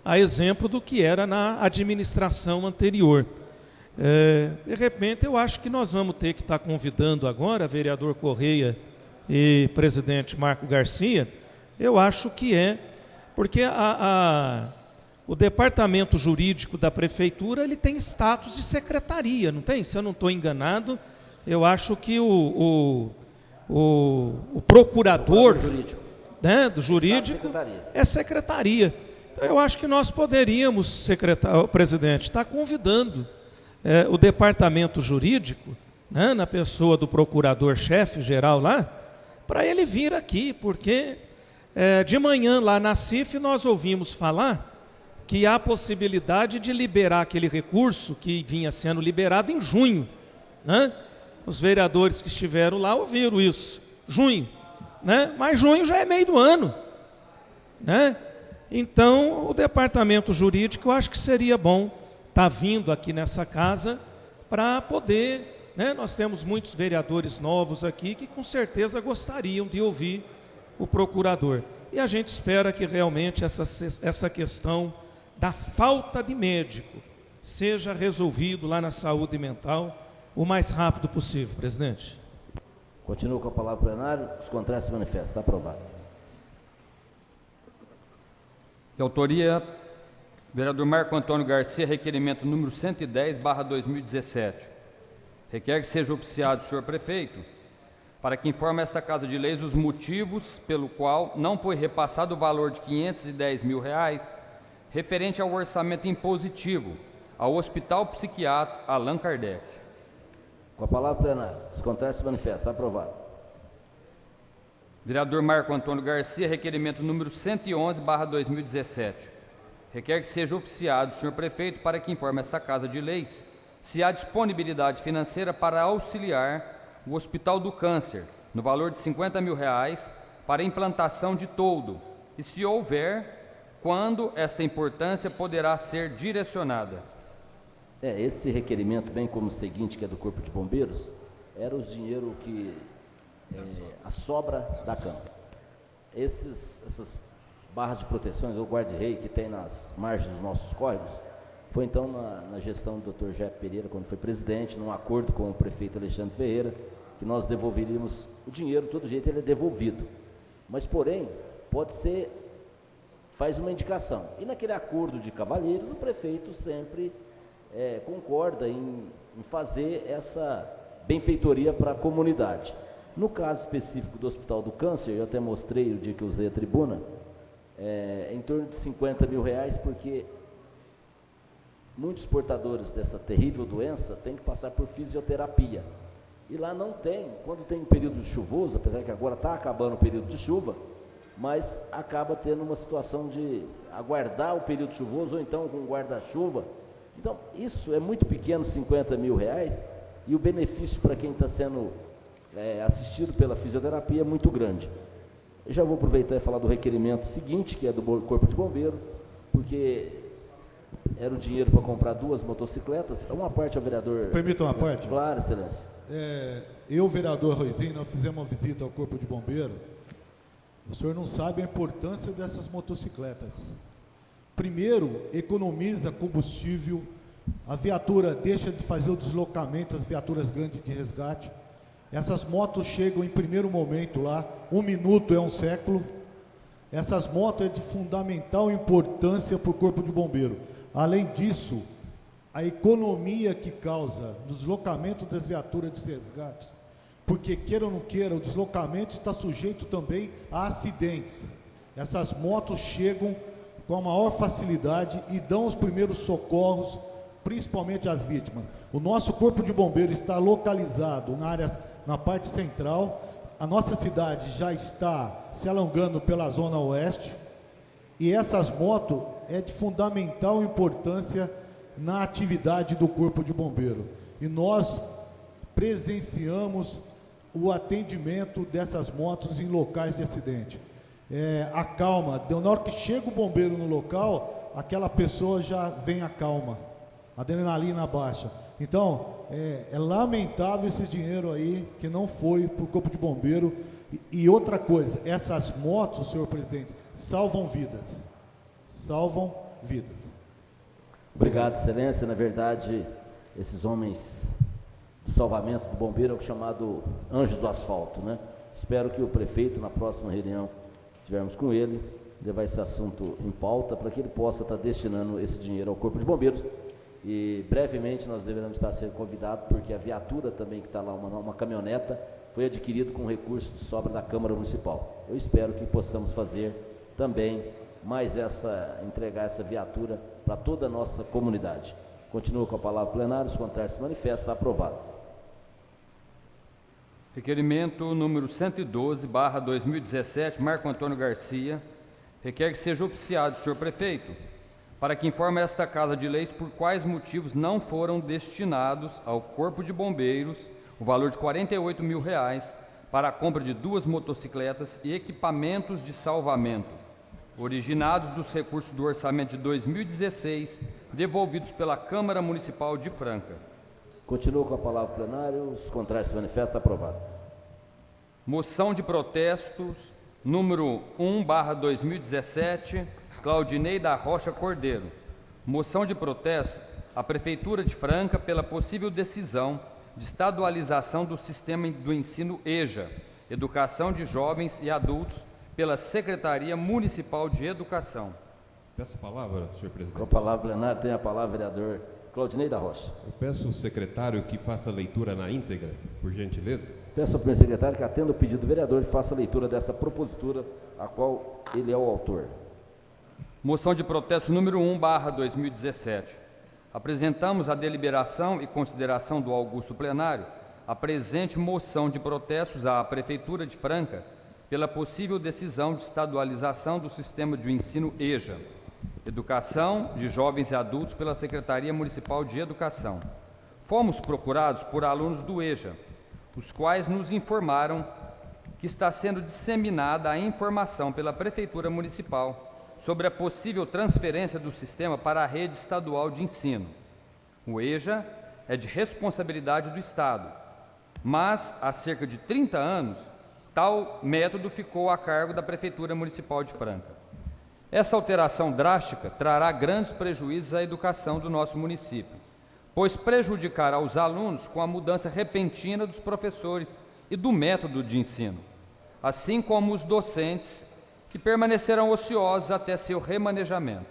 S3: a exemplo do que era na administração anterior. De repente, eu acho que nós vamos ter que estar convidando agora, vereador Correia e presidente Marco Garcia, eu acho que porque o departamento jurídico da prefeitura, ele tem status de secretaria, não tem? Se eu não estou enganado, eu acho que o procurador, né, do jurídico é secretaria. Então, eu acho que nós poderíamos, presidente, estar convidando o departamento jurídico, né, na pessoa do procurador-chefe geral lá, para ele vir aqui, porque de manhã lá na CIF nós ouvimos falar que há possibilidade de liberar aquele recurso que vinha sendo liberado em junho, né? Os vereadores que estiveram lá ouviram isso, junho, né? Mas junho já é meio do ano, né? Então, o departamento jurídico, eu acho que seria bom estar vindo aqui nessa casa para poder, né? Nós temos muitos vereadores novos aqui que com certeza gostariam de ouvir o procurador. E a gente espera que realmente essa questão da falta de médico seja resolvido lá na saúde mental o mais rápido possível, presidente.
S1: Continua com a palavra plenário, os contrários se manifestam. Está aprovado.
S2: De autoria, vereador Marco Antônio Garcia, requerimento número 110/2017. Requer que seja oficiado o senhor prefeito para que informe esta Casa de Leis os motivos pelo qual não foi repassado o valor de R$510 mil referente ao orçamento impositivo ao Hospital Psiquiátrico Allan Kardec.
S1: Com a palavra plenário, os contrários se manifestam. Está aprovado.
S2: Vereador Marco Antônio Garcia, requerimento número 111/2017. Requer que seja oficiado o senhor prefeito para que informe esta Casa de Leis se há disponibilidade financeira para auxiliar o Hospital do Câncer, no valor de R$50 mil, para implantação de toldo, e se houver, quando esta importância poderá ser direcionada.
S1: Esse requerimento, bem como o seguinte, que é do Corpo de Bombeiros, era o dinheiro que a sobra da Câmara. Essas barras de proteções, ou guarda-rei que tem nas margens dos nossos córregos, foi então na gestão do Dr. Jepe Pereira, quando foi presidente, num acordo com o prefeito Alexandre Ferreira, que nós devolveríamos o dinheiro, de todo jeito ele é devolvido. Mas, porém, pode ser, faz uma indicação. E naquele acordo de cavalheiros, o prefeito sempre concorda em fazer essa benfeitoria para a comunidade. No caso específico do Hospital do Câncer, eu até mostrei o dia que eu usei a tribuna, em torno de 50 mil reais, porque muitos portadores dessa terrível doença têm que passar por fisioterapia. E lá não tem, quando tem um período chuvoso, apesar que agora está acabando o período de chuva, mas acaba tendo uma situação de aguardar o período chuvoso, ou então com guarda-chuva. Então, isso é muito pequeno, 50 mil reais, e o benefício para quem está sendo assistido pela fisioterapia é muito grande. Eu já vou aproveitar e falar do requerimento seguinte, que é do Corpo de Bombeiro, porque era o dinheiro para comprar 2 motocicletas. Uma parte ao vereador...
S5: Permita uma parte?
S1: Claro, excelência.
S5: Eu, vereador Roizinho, nós fizemos uma visita ao Corpo de Bombeiro. O senhor não sabe a importância dessas motocicletas. Primeiro, economiza combustível, a viatura deixa de fazer o deslocamento, as viaturas grandes de resgate. Essas motos chegam em primeiro momento lá, 1 minuto é um século. Essas motos é de fundamental importância para o Corpo de Bombeiro. Além disso, a economia que causa no deslocamento das viaturas de resgate, porque queira ou não queira, o deslocamento está sujeito também a acidentes. Essas motos chegam com a maior facilidade e dão os primeiros socorros, principalmente às vítimas. O nosso Corpo de Bombeiro está localizado na parte central. A nossa cidade já está se alongando pela zona oeste, e essas motos é de fundamental importância na atividade do Corpo de Bombeiro. E nós presenciamos o atendimento dessas motos em locais de acidente. A calma, na hora que chega o bombeiro no local, aquela pessoa já vem a calma, a adrenalina baixa. Então, é lamentável esse dinheiro aí que não foi para o Corpo de Bombeiro. E outra coisa, essas motos, senhor presidente, salvam vidas. Salvam vidas.
S1: Obrigado, excelência. Na verdade, esses homens de salvamento do bombeiro é o chamado anjo do asfalto, né? Espero que o prefeito, na próxima reunião que tivermos com ele, levar esse assunto em pauta para que ele possa estar destinando esse dinheiro ao Corpo de Bombeiros. E brevemente nós deveremos estar sendo convidados, porque a viatura também que está lá, uma caminhoneta, foi adquirido com recurso de sobra da Câmara Municipal. Eu espero que possamos fazer também entregar essa viatura para toda a nossa comunidade. Continua com a palavra plenária, os contrários se manifestam, está aprovado.
S2: Requerimento número 112/2017, Marco Antônio Garcia, requer que seja oficiado, senhor prefeito, para que informe esta Casa de Leis por quais motivos não foram destinados ao Corpo de Bombeiros o valor de R$ 48 mil para a compra de 2 motocicletas e equipamentos de salvamento, originados dos recursos do orçamento de 2016, devolvidos pela Câmara Municipal de Franca.
S1: Continua com a palavra plenária, os contrários se manifestam, aprovado.
S2: Moção de protestos, número 1/2017, Claudinei da Rocha Cordeiro. Moção de protesto à Prefeitura de Franca pela possível decisão de estadualização do sistema do ensino EJA, Educação de Jovens e Adultos, pela Secretaria Municipal de Educação.
S7: Peço a palavra, senhor presidente.
S1: Com a palavra plenária, tem a palavra o vereador Claudinei da Rocha.
S7: Eu peço ao secretário que faça a leitura na íntegra, por gentileza.
S1: Peço ao primeiro secretário que atenda o pedido do vereador e faça a leitura dessa propositura, a qual ele é o autor.
S2: Moção de protesto número 1/2017. Apresentamos a deliberação e consideração do augusto plenário a presente moção de protestos à Prefeitura de Franca pela possível decisão de estadualização do sistema de ensino EJA, Educação de Jovens e Adultos, pela Secretaria Municipal de Educação. Fomos procurados por alunos do EJA, os quais nos informaram que está sendo disseminada a informação pela Prefeitura Municipal sobre a possível transferência do sistema para a rede estadual de ensino. O EJA é de responsabilidade do Estado, mas há cerca de 30 anos, tal método ficou a cargo da Prefeitura Municipal de Franca. Essa alteração drástica trará grandes prejuízos à educação do nosso município, pois prejudicará os alunos com a mudança repentina dos professores e do método de ensino, assim como os docentes que permanecerão ociosos até seu remanejamento.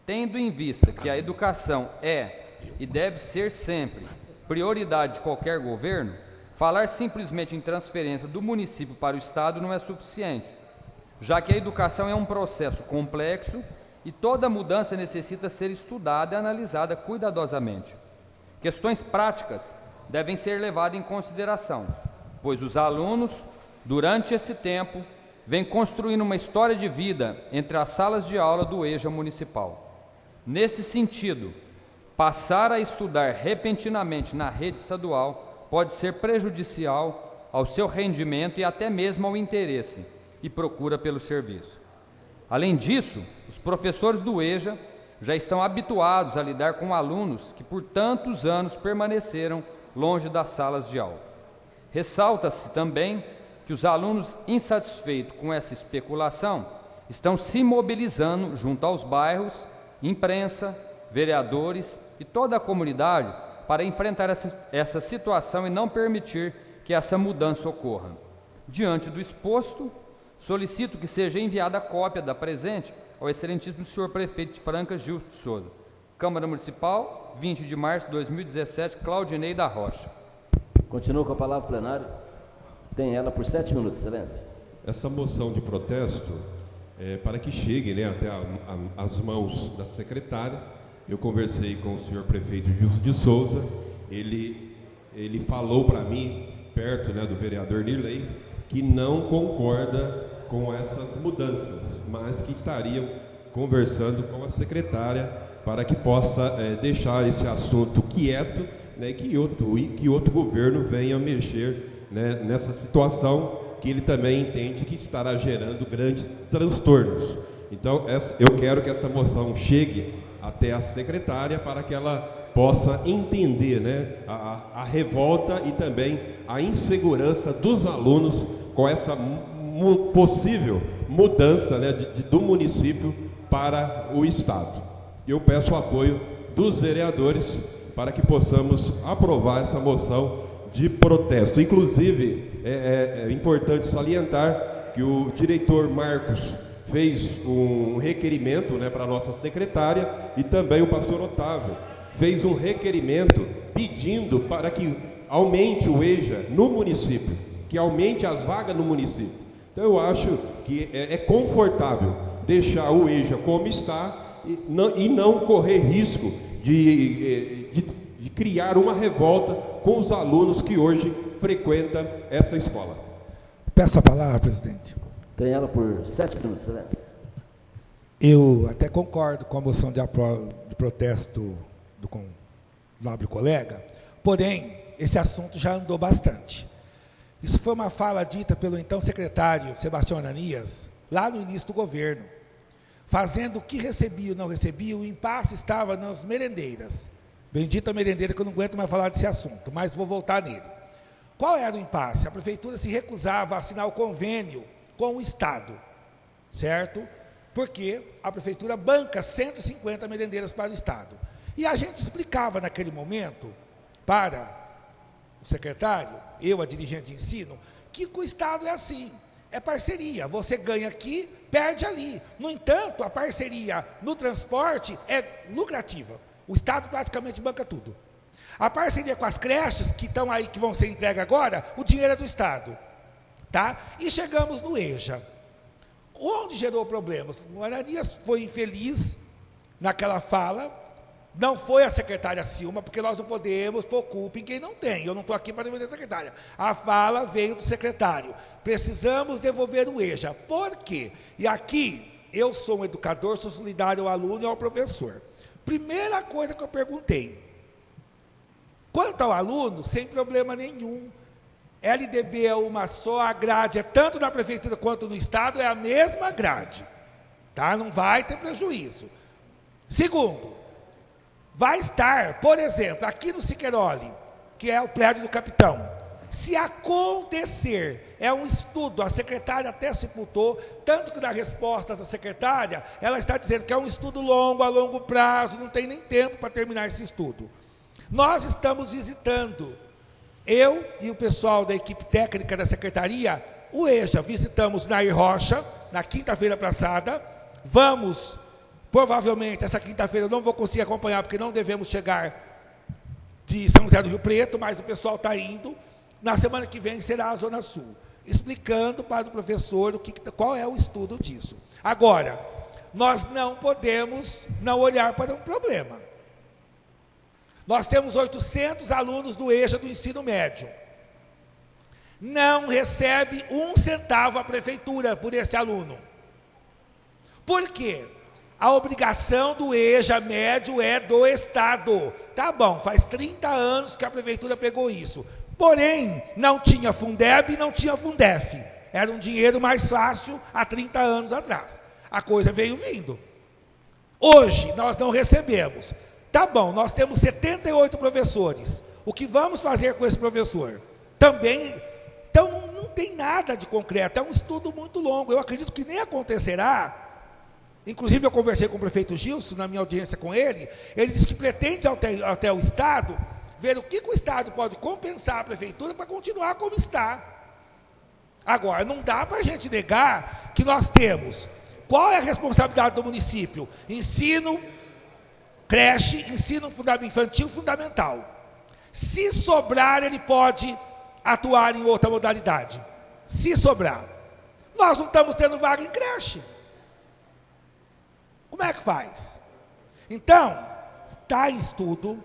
S2: Tendo em vista que a educação é e deve ser sempre prioridade de qualquer governo, falar simplesmente em transferência do município para o Estado não é suficiente, já que a educação é um processo complexo e toda mudança necessita ser estudada e analisada cuidadosamente. Questões práticas devem ser levadas em consideração, pois os alunos, durante esse tempo, vêm construindo uma história de vida entre as salas de aula do EJA municipal. Nesse sentido, passar a estudar repentinamente na rede estadual pode ser prejudicial ao seu rendimento e até mesmo ao interesse e procura pelo serviço. Além disso, os professores do EJA já estão habituados a lidar com alunos que por tantos anos permaneceram longe das salas de aula. Ressalta-se também que os alunos insatisfeitos com essa especulação estão se mobilizando junto aos bairros, imprensa, vereadores e toda a comunidade para enfrentar essa situação e não permitir que essa mudança ocorra. Diante do exposto, solicito que seja enviada a cópia da presente ao excelentíssimo senhor prefeito de Franca, Gilson de Souza. Câmara Municipal, 20 de março de 2017, Claudinei da Rocha.
S1: Continua com a palavra plenário. Tem ela por 7 minutos, excelência.
S7: Essa moção de protesto é para que chegue, né, até as mãos da secretária. Eu conversei com o senhor prefeito Gilson de Souza, ele falou para mim, perto, né, do vereador Nirley, que não concorda com essas mudanças, mas que estariam conversando com a secretária para que possa deixar esse assunto quieto, né, que outro governo venha mexer, né, nessa situação que ele também entende que estará gerando grandes transtornos. Então, eu quero que essa moção chegue até a secretária para que ela possa entender, né, a revolta e também a insegurança dos alunos com essa possível mudança, né, do município para o Estado. Eu peço o apoio dos vereadores para que possamos aprovar essa moção de protesto. Inclusive, é importante salientar que o diretor Marcos fez um requerimento, né, para a nossa secretária, e também o pastor Otávio fez um requerimento pedindo para que aumente o EJA no município, que aumente as vagas no município. Então eu acho que é confortável deixar o EJA como está e não correr risco de criar uma revolta com os alunos que hoje frequentam essa escola.
S8: Peço a palavra, presidente.
S1: Tem ela por 7 minutos, excelência.
S8: Eu até concordo com a moção de protesto do nobre colega, porém, esse assunto já andou bastante. Isso foi uma fala dita pelo então secretário Sebastião Ananias, lá no início do governo, fazendo o que recebia ou não recebia, o impasse estava nas merendeiras. Bendita merendeira, que eu não aguento mais falar desse assunto, mas vou voltar nele. Qual era o impasse? A prefeitura se recusava a assinar o convênio com o Estado, certo? Porque a prefeitura banca 150 merendeiras para o Estado. E a gente explicava naquele momento para o secretário, eu, a dirigente de ensino, que com o Estado é assim, é parceria, você ganha aqui, perde ali. No entanto, a parceria no transporte é lucrativa, o Estado praticamente banca tudo. A parceria com as creches, que estão aí, que vão ser entregues agora, o dinheiro é do Estado. Tá? E chegamos no EJA. Onde gerou problemas? O Ananias foi infeliz naquela fala, não foi a secretária Silma, porque nós não podemos pôr culpa em quem não tem. Eu não estou aqui para defender a secretária. A fala veio do secretário. Precisamos devolver o EJA. Por quê? E aqui, eu sou um educador, sou solidário ao aluno e ao professor. Primeira coisa que eu perguntei. Quanto ao aluno, sem problema nenhum. LDB é uma só, a grade é tanto na prefeitura quanto no Estado, é a mesma grade. Tá? Não vai ter prejuízo. Segundo, vai estar, por exemplo, aqui no Siqueiroli, que é o prédio do capitão. Se acontecer, é um estudo, a secretária até sepultou, tanto que na resposta da secretária, ela está dizendo que é um estudo longo, a longo prazo, não tem nem tempo para terminar esse estudo. Nós estamos visitando Eu e o pessoal da equipe técnica da secretaria, o EJA, visitamos Nair Rocha, na quinta-feira passada. Vamos, provavelmente, essa quinta-feira eu não vou conseguir acompanhar, porque não devemos chegar de São José do Rio Preto, mas o pessoal está indo. Na semana que vem será a Zona Sul, explicando para o professor qual é o estudo disso. Agora, nós não podemos não olhar para um problema. Nós temos 800 alunos do EJA do ensino médio. Não recebe 1 centavo a prefeitura por este aluno. Por quê? A obrigação do EJA médio é do Estado. Tá bom, faz 30 anos que a prefeitura pegou isso. Porém, não tinha Fundeb e não tinha Fundef. Era um dinheiro mais fácil há 30 anos atrás. A coisa veio vindo. Hoje, nós não recebemos. Tá bom, nós temos 78 professores. O que vamos fazer com esse professor? Também, então, não tem nada de concreto. É um estudo muito longo. Eu acredito que nem acontecerá. Inclusive, eu conversei com o prefeito Gilson, na minha audiência com ele. Ele disse que pretende até o Estado ver o que o Estado pode compensar a prefeitura para continuar como está. Agora, não dá para a gente negar que nós temos. Qual é a responsabilidade do município? Ensino, creche, ensino infantil fundamental. Se sobrar, ele pode atuar em outra modalidade. Se sobrar. Nós não estamos tendo vaga em creche. Como é que faz? Então, está em estudo,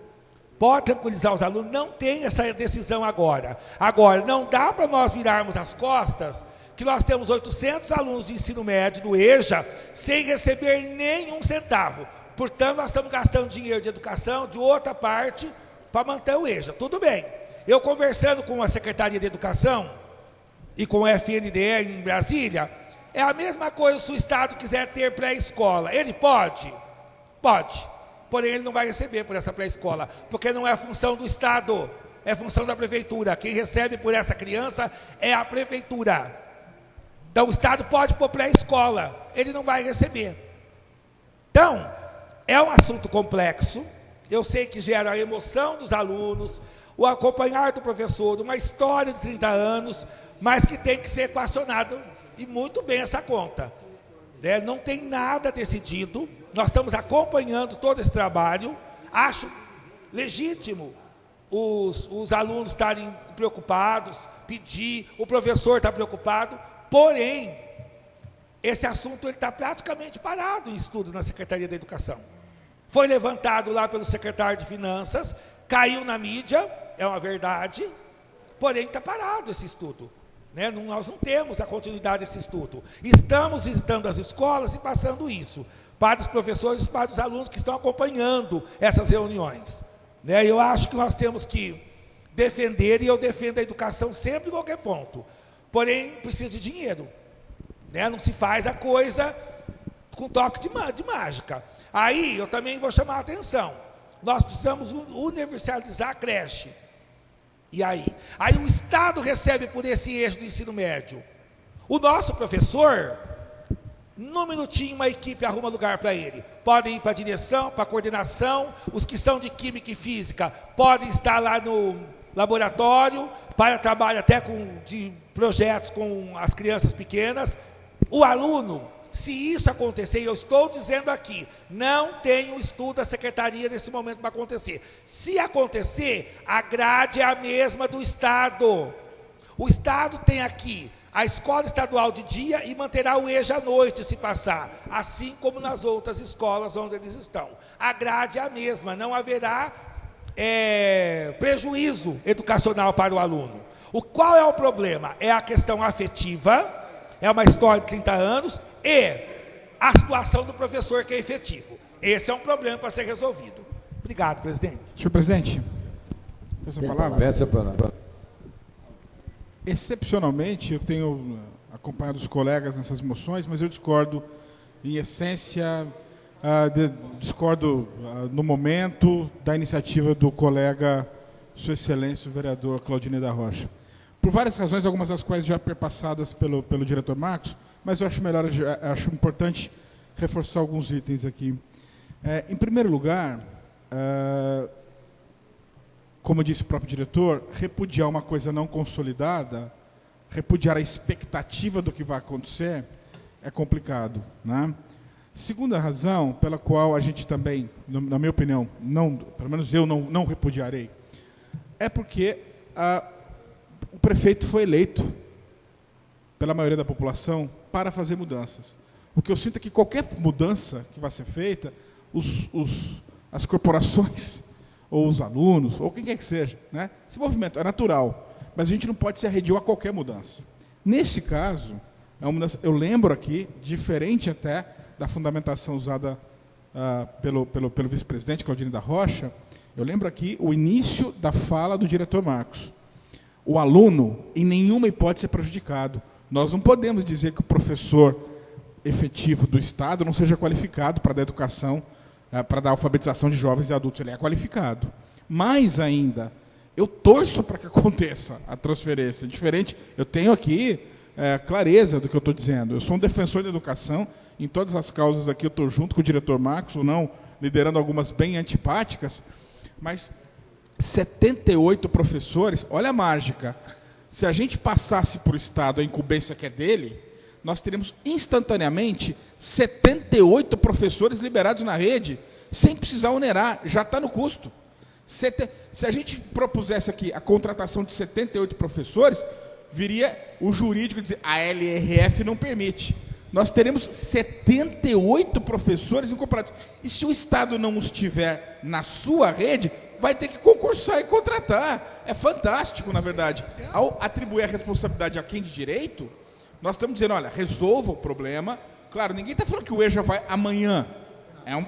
S8: pode tranquilizar os alunos, não tem essa decisão agora. Agora, não dá para nós virarmos as costas, que nós temos 800 alunos de ensino médio do EJA, sem receber nenhum centavo. Portanto, nós estamos gastando dinheiro de educação de outra parte para manter o EJA. Tudo bem. Eu conversando com a Secretaria de Educação e com o FNDE em Brasília, é a mesma coisa se o Estado quiser ter pré-escola. Ele pode? Pode. Porém, ele não vai receber por essa pré-escola, porque não é função do Estado, é função da prefeitura. Quem recebe por essa criança é a prefeitura. Então, o Estado pode pôr pré-escola, ele não vai receber. Então, é um assunto complexo. Eu sei que gera a emoção dos alunos, o acompanhar do professor, uma história de 30 anos, mas que tem que ser equacionado, e muito bem essa conta. Não tem nada decidido, nós estamos acompanhando todo esse trabalho. Acho legítimo os alunos estarem preocupados, pedir, o professor está preocupado, porém, esse assunto está praticamente parado em estudo na Secretaria da Educação. Foi levantado lá pelo secretário de Finanças, caiu na mídia, é uma verdade, porém está parado esse estudo. Nós não temos a continuidade desse estudo. Estamos visitando as escolas e passando isso para os professores e para os alunos que estão acompanhando essas reuniões. Eu acho que nós temos que defender, e eu defendo a educação sempre em qualquer ponto. Porém, precisa de dinheiro. Não se faz a coisa com toque de mágica. Aí, eu também vou chamar a atenção. Nós precisamos universalizar a creche. E aí? Aí o Estado recebe por esse eixo do ensino médio. O nosso professor, num minutinho, uma equipe arruma lugar para ele. Podem ir para a direção, para a coordenação. Os que são de química e física podem estar lá no laboratório, para trabalho até de projetos com as crianças pequenas. O aluno, se isso acontecer, e eu estou dizendo aqui, não tem um estudo da secretaria nesse momento para acontecer. Se acontecer, a grade é a mesma do Estado. O Estado tem aqui a escola estadual de dia e manterá o EJA à noite, se passar, assim como nas outras escolas onde eles estão. A grade é a mesma, não haverá prejuízo educacional para o aluno. Qual é o problema? É a questão afetiva, é uma história de 30 anos, e a situação do professor que é efetivo. Esse é um problema para ser resolvido. Obrigado, presidente.
S6: Senhor presidente, peço a palavra.
S4: Peça a palavra.
S6: Excepcionalmente, eu tenho acompanhado os colegas nessas moções, mas eu discordo em essência, discordo no momento da iniciativa do colega, Sua Excelência, o vereador Claudinei da Rocha. Por várias razões, algumas das quais já perpassadas pelo diretor Marcos, mas eu acho importante reforçar alguns itens aqui. Em primeiro lugar, como disse o próprio diretor, repudiar uma coisa não consolidada, repudiar a expectativa do que vai acontecer, é complicado, né? Segunda razão pela qual a gente também, na minha opinião, pelo menos eu não repudiarei, é porque o prefeito foi eleito pela maioria da população para fazer mudanças. O que eu sinto é que qualquer mudança que vai ser feita, as corporações, ou os alunos, ou quem quer que seja, né? Esse movimento é natural, mas a gente não pode se arredio a qualquer mudança. Nesse caso, é uma mudança, eu lembro aqui, diferente até da fundamentação usada pelo vice-presidente Claudine da Rocha, eu lembro aqui o início da fala do diretor Marcos. O aluno, em nenhuma hipótese, é prejudicado. Nós não podemos dizer que o professor efetivo do Estado não seja qualificado para dar educação, para dar alfabetização de jovens e adultos. Ele é qualificado. Mais ainda, eu torço para que aconteça a transferência. Diferente, eu tenho aqui clareza do que eu estou dizendo. Eu sou um defensor da educação. Em todas as causas aqui eu estou junto com o diretor Marcos, ou não, liderando algumas bem antipáticas, mas 78 professores, olha a mágica. Se a gente passasse para o Estado a incumbência que é dele, nós teríamos instantaneamente 78 professores liberados na rede, sem precisar onerar, já está no custo. Se a gente propusesse aqui a contratação de 78 professores, viria o jurídico dizer, a LRF não permite. Nós teremos 78 professores incorporados. E se o Estado não os tiver na sua rede, vai ter que concursar e contratar. É fantástico, na verdade. Ao atribuir a responsabilidade a quem de direito, nós estamos dizendo, olha, resolva o problema. Claro, ninguém está falando que o EJA vai amanhã. É um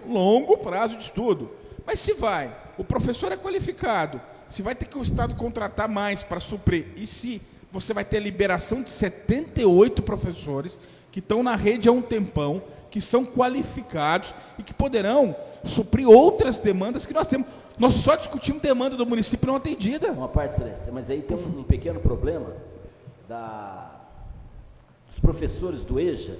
S6: longo prazo de estudo. Mas se vai, o professor é qualificado, se vai ter que o Estado contratar mais para suprir, e se você vai ter a liberação de 78 professores que estão na rede há um tempão, que são qualificados e que poderão suprir outras demandas que nós temos. Nós só discutimos demanda do município não atendida.
S1: Uma parte, excelência, mas aí tem um pequeno problema dos professores do EJA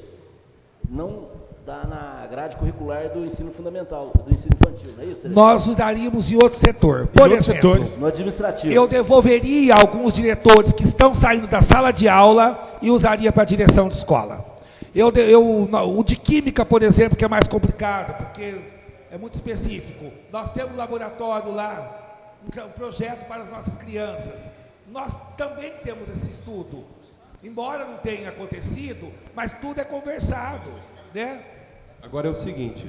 S1: não dá na grade curricular do ensino fundamental, do ensino infantil, não é isso, excelência?
S8: Nós usaríamos em outro setor. Por exemplo,
S1: no administrativo.
S8: Eu devolveria alguns diretores que estão saindo da sala de aula e usaria para a direção de escola. O de química, por exemplo, que é mais complicado, porque é muito específico. Nós temos um laboratório lá, um projeto para as nossas crianças. Nós também temos esse estudo. Embora não tenha acontecido, mas tudo é conversado, né?
S7: Agora é o seguinte,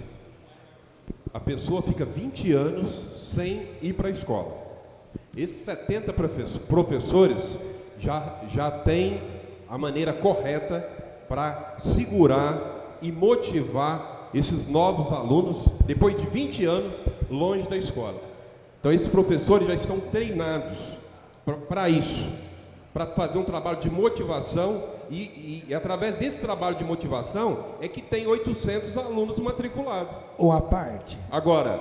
S7: a pessoa fica 20 anos sem ir para a escola. Esses 70 professores já têm a maneira correta para segurar e motivar esses novos alunos, depois de 20 anos, longe da escola. Então, esses professores já estão treinados para isso, para fazer um trabalho de motivação, e através desse trabalho de motivação é que tem 800 alunos matriculados.
S8: Ou a parte.
S7: Agora,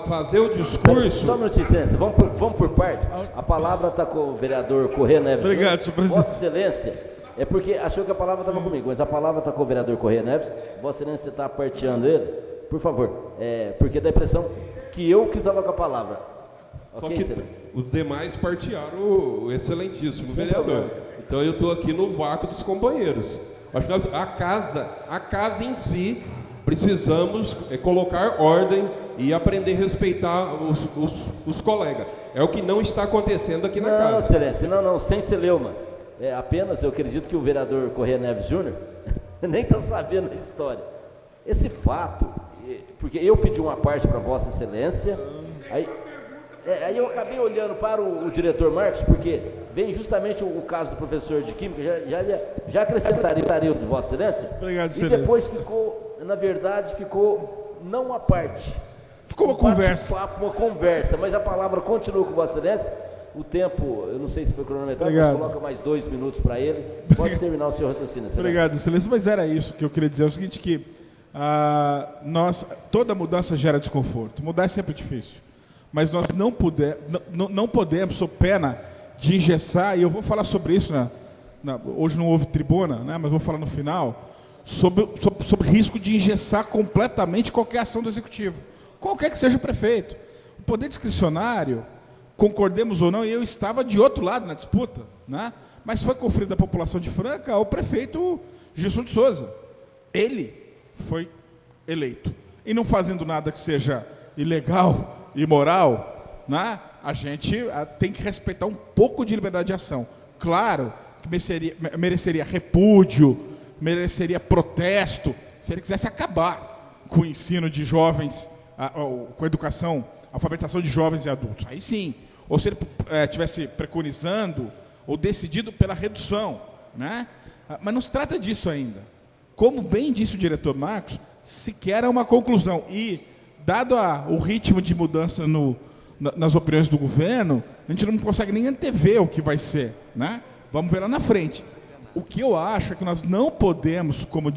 S7: fazer o discurso...
S1: Só uma notícia, vamos por partes. A palavra está com o vereador Corrêa Neves.
S6: Obrigado, senhor presidente.
S1: Vossa Excelência... É porque achou que a palavra estava comigo, mas a palavra está com o vereador Corrêa Neves. Vossa Excelência está parteando ele, por favor, porque dá a impressão que eu que estava com a palavra.
S7: Só
S1: Ok,
S7: que
S1: excelente.
S7: os demais partearam o excelentíssimo vereador.
S1: Problema.
S7: Então eu estou aqui no vácuo dos companheiros. Acho que a casa em si, precisamos colocar ordem e aprender a respeitar os colegas. É o que não está acontecendo aqui na casa.
S1: Não, Excelência, não, sem celeuma. Apenas eu acredito que o vereador Corrêa Neves Júnior nem está sabendo a história. Esse fato, porque eu pedi uma parte para Vossa Excelência, aí eu acabei olhando para o diretor Marcos, porque vem justamente o caso do professor de Química, já acrescentaria o de Vossa Excelência.
S6: Obrigado,
S1: e
S6: Excelência.
S1: depois ficou, na verdade, não uma parte.
S6: Ficou uma conversa.
S1: Uma conversa, mas a palavra continua com Vossa Excelência. O tempo, eu não sei se foi cronometrado,
S6: Obrigado.
S1: mas coloca mais 2 minutos para ele. Pode terminar o seu raciocínio, Excelência.
S6: Obrigado, Excelência. Mas era isso que eu queria dizer. É o seguinte, que toda mudança gera desconforto. Mudar é sempre difícil. Mas nós não podemos, sob pena de engessar, e eu vou falar sobre isso, hoje não houve tribuna, né, mas vou falar no final, sobre risco de engessar completamente qualquer ação do Executivo. Qualquer que seja o prefeito. poder discricionário, concordemos ou não, e eu estava de outro lado na disputa, né? Mas foi conferido à população de Franca ao prefeito Gilson de Souza. Ele foi eleito. E não fazendo nada que seja ilegal, imoral, né? A gente tem que respeitar um pouco de liberdade de ação. Claro que mereceria repúdio, mereceria protesto, se ele quisesse acabar com o ensino de jovens, com a educação, alfabetização de jovens e adultos. Aí sim. Ou se ele estivesse preconizando ou decidido pela redução, né? Mas não se trata disso ainda. Como bem disse o diretor Marcos, sequer é uma conclusão. E, dado o ritmo de mudança nas opiniões do governo, a gente não consegue nem antever o que vai ser, né? Vamos ver lá na frente. O que eu acho é que nós não podemos, como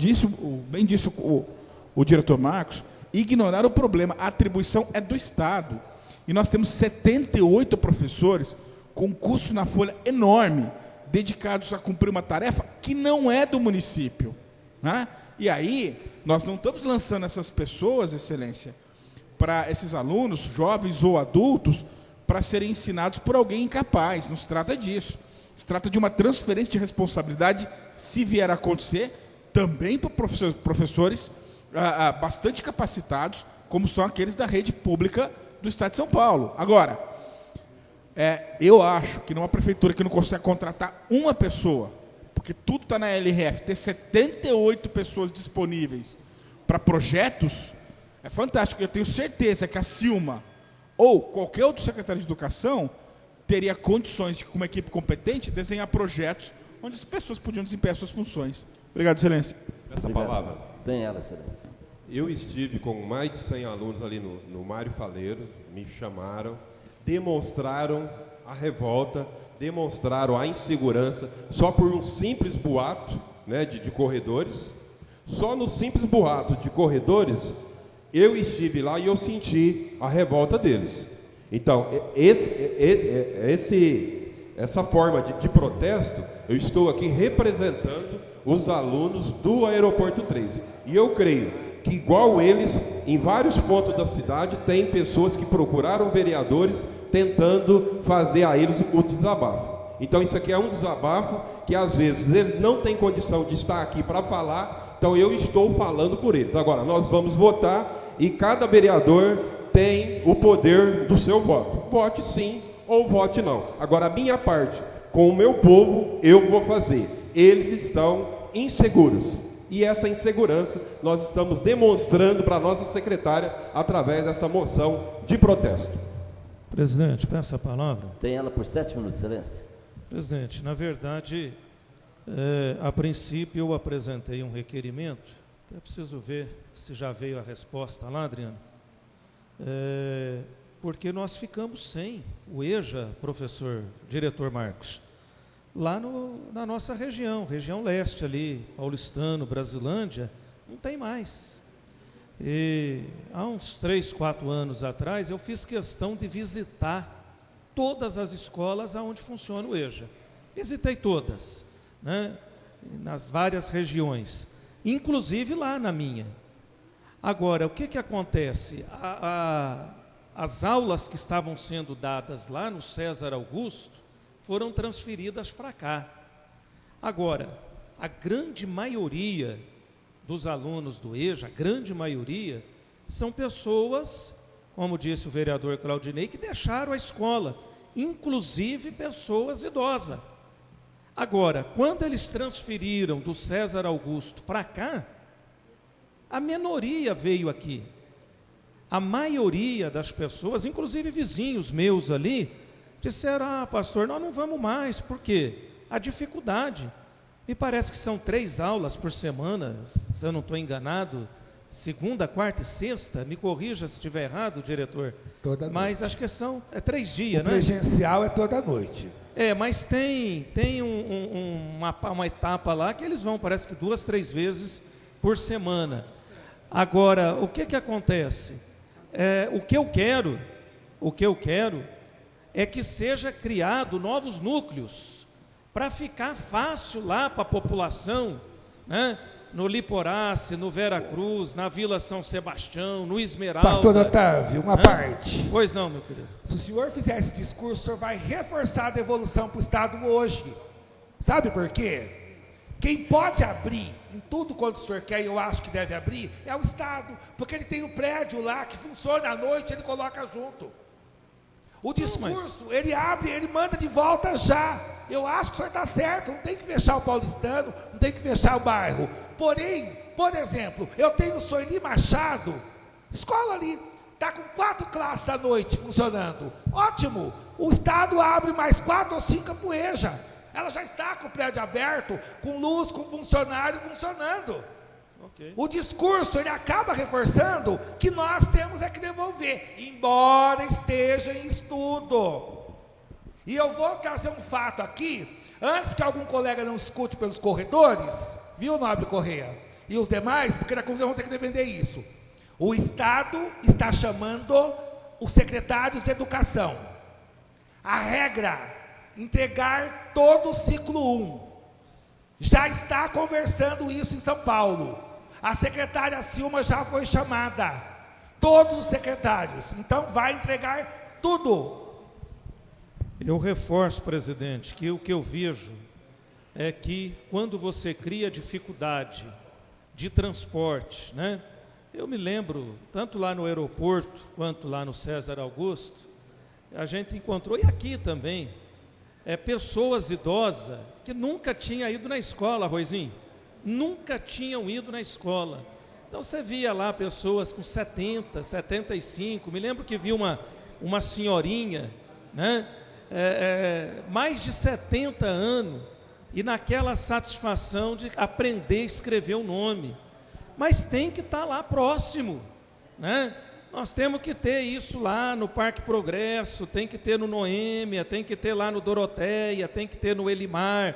S6: bem disse o diretor Marcos, ignorar o problema. A atribuição é do Estado. E nós temos 78 professores com custo na folha enorme, dedicados a cumprir uma tarefa que não é do município, né? E aí, nós não estamos lançando essas pessoas, Excelência, para esses alunos, jovens ou adultos, para serem ensinados por alguém incapaz. Não se trata disso. Se trata de uma transferência de responsabilidade, se vier a acontecer, também para professores bastante capacitados, como são aqueles da rede pública do Estado de São Paulo. Agora, eu acho que numa prefeitura que não consegue contratar uma pessoa, porque tudo está na LRF, ter 78 pessoas disponíveis para projetos, é fantástico. Eu tenho certeza que a Silma ou qualquer outro secretário de Educação teria condições de, com uma equipe competente, desenhar projetos onde as pessoas podiam desempenhar suas funções. Obrigado, Excelência.
S7: Essa palavra.
S1: Tem ela, Excelência.
S7: Eu estive com mais de 100 alunos ali no Mário Faleiros, me chamaram, demonstraram a revolta, demonstraram a insegurança, só por um simples boato, né, de corredores. Só no simples boato de corredores, eu estive lá e eu senti a revolta deles. Então, essa forma de protesto, eu estou aqui representando os alunos do Aeroporto 13. E eu creio que, igual eles, em vários pontos da cidade, tem pessoas que procuraram vereadores tentando fazer a eles o desabafo. Então, isso aqui é um desabafo que, às vezes, eles não têm condição de estar aqui para falar, então eu estou falando por eles. Agora, nós vamos votar e cada vereador tem o poder do seu voto. Vote sim ou vote não. Agora, a minha parte, com o meu povo, eu vou fazer. Eles estão inseguros. E essa insegurança nós estamos demonstrando para a nossa secretária através dessa moção de protesto.
S3: Presidente, peço a palavra.
S1: Tem ela por 7 minutos, Excelência.
S3: Presidente, na verdade, a princípio eu apresentei um requerimento, até preciso ver se já veio a resposta lá, Adriano, porque nós ficamos sem o EJA, professor, diretor Marcos, lá na nossa região leste ali, Paulistano, Brasilândia, não tem mais. E há uns 3, 4 anos atrás, eu fiz questão de visitar todas as escolas onde funciona o EJA. Visitei todas, né, nas várias regiões, inclusive lá na minha. Agora, o que acontece? As aulas que estavam sendo dadas lá no César Augusto foram transferidas para cá. Agora, a grande maioria dos alunos do EJA, a grande maioria, são pessoas, como disse o vereador Claudinei, que deixaram a escola, inclusive pessoas idosas. Agora, quando eles transferiram do César Augusto para cá, a minoria veio aqui. A maioria das pessoas, inclusive vizinhos meus ali, disseram: pastor, nós não vamos mais. Por quê? A dificuldade. Me parece que são 3 aulas por semana, se eu não estou enganado, segunda, quarta e sexta. Me corrija se estiver errado, diretor.
S8: Toda
S3: mas
S8: noite.
S3: acho que é 3 dias, né?
S8: Presencial é toda noite.
S3: Mas tem uma etapa lá que eles vão, parece que 2, 3 vezes por semana. Agora, o que acontece? O que eu quero é que seja criado novos núcleos, para ficar fácil lá para a população, né, no Liporace, no Vera Cruz, na Vila São Sebastião, no Esmeralda.
S8: Pastor Otávio, uma parte.
S3: Pois não, meu querido.
S8: Se o senhor fizer esse discurso, o senhor vai reforçar a devolução para o Estado hoje. Sabe por quê? Quem pode abrir em tudo quanto o senhor quer, e eu acho que deve abrir, é o Estado. Porque ele tem um prédio lá que funciona à noite, ele coloca junto. O discurso, ele abre, ele manda de volta já. Eu acho que o senhor está certo, não tem que fechar o paulistano, não tem que fechar o bairro. Porém, por exemplo, eu tenho o Sueli Machado, escola ali, está com 4 classes à noite funcionando. Ótimo, o Estado abre mais 4 ou 5 Poeja. Ela já está com o prédio aberto, com luz, com funcionário funcionando. Okay. O discurso, ele acaba reforçando que nós temos que devolver, embora esteja em estudo. E eu vou trazer um fato aqui, antes que algum colega não escute pelos corredores, viu, Nobre Correia? E os demais, porque na conclusão vão ter que defender isso. O Estado está chamando os secretários de educação. A regra, entregar todo o ciclo 1. Já está conversando isso em São Paulo. A secretária Silma já foi chamada. Todos os secretários. Então vai entregar tudo.
S3: Eu reforço, presidente, que o que eu vejo é que quando você cria dificuldade de transporte, né? Eu me lembro, tanto lá no aeroporto, quanto lá no César Augusto, a gente encontrou, e aqui também, pessoas idosas que nunca tinham ido na escola, Roizinho, nunca tinham ido na escola. Então você via lá pessoas com 70, 75, me lembro que vi uma senhorinha, né? Mais de 70 anos, e naquela satisfação de aprender a escrever o nome, mas tem que estar lá próximo, né? Nós temos que ter isso lá no Parque Progresso, tem que ter no Noêmia, tem que ter lá no Doroteia, tem que ter no Elimar,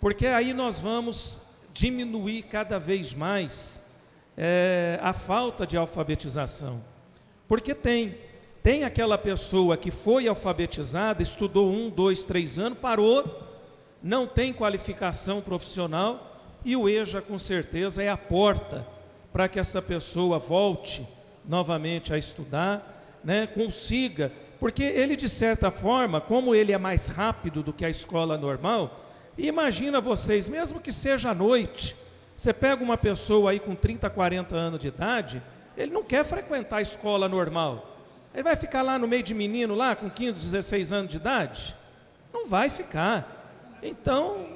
S3: porque aí nós vamos diminuir cada vez mais a falta de alfabetização, porque tem aquela pessoa que foi alfabetizada, estudou 1, 2, 3 anos, parou, não tem qualificação profissional, e o EJA com certeza é a porta para que essa pessoa volte novamente a estudar, né, consiga, porque ele de certa forma, como ele é mais rápido do que a escola normal, imagina vocês, mesmo que seja à noite, você pega uma pessoa aí com 30, 40 anos de idade, ele não quer frequentar a escola normal. Ele vai ficar lá no meio de menino, lá com 15, 16 anos de idade? Não vai ficar. Então,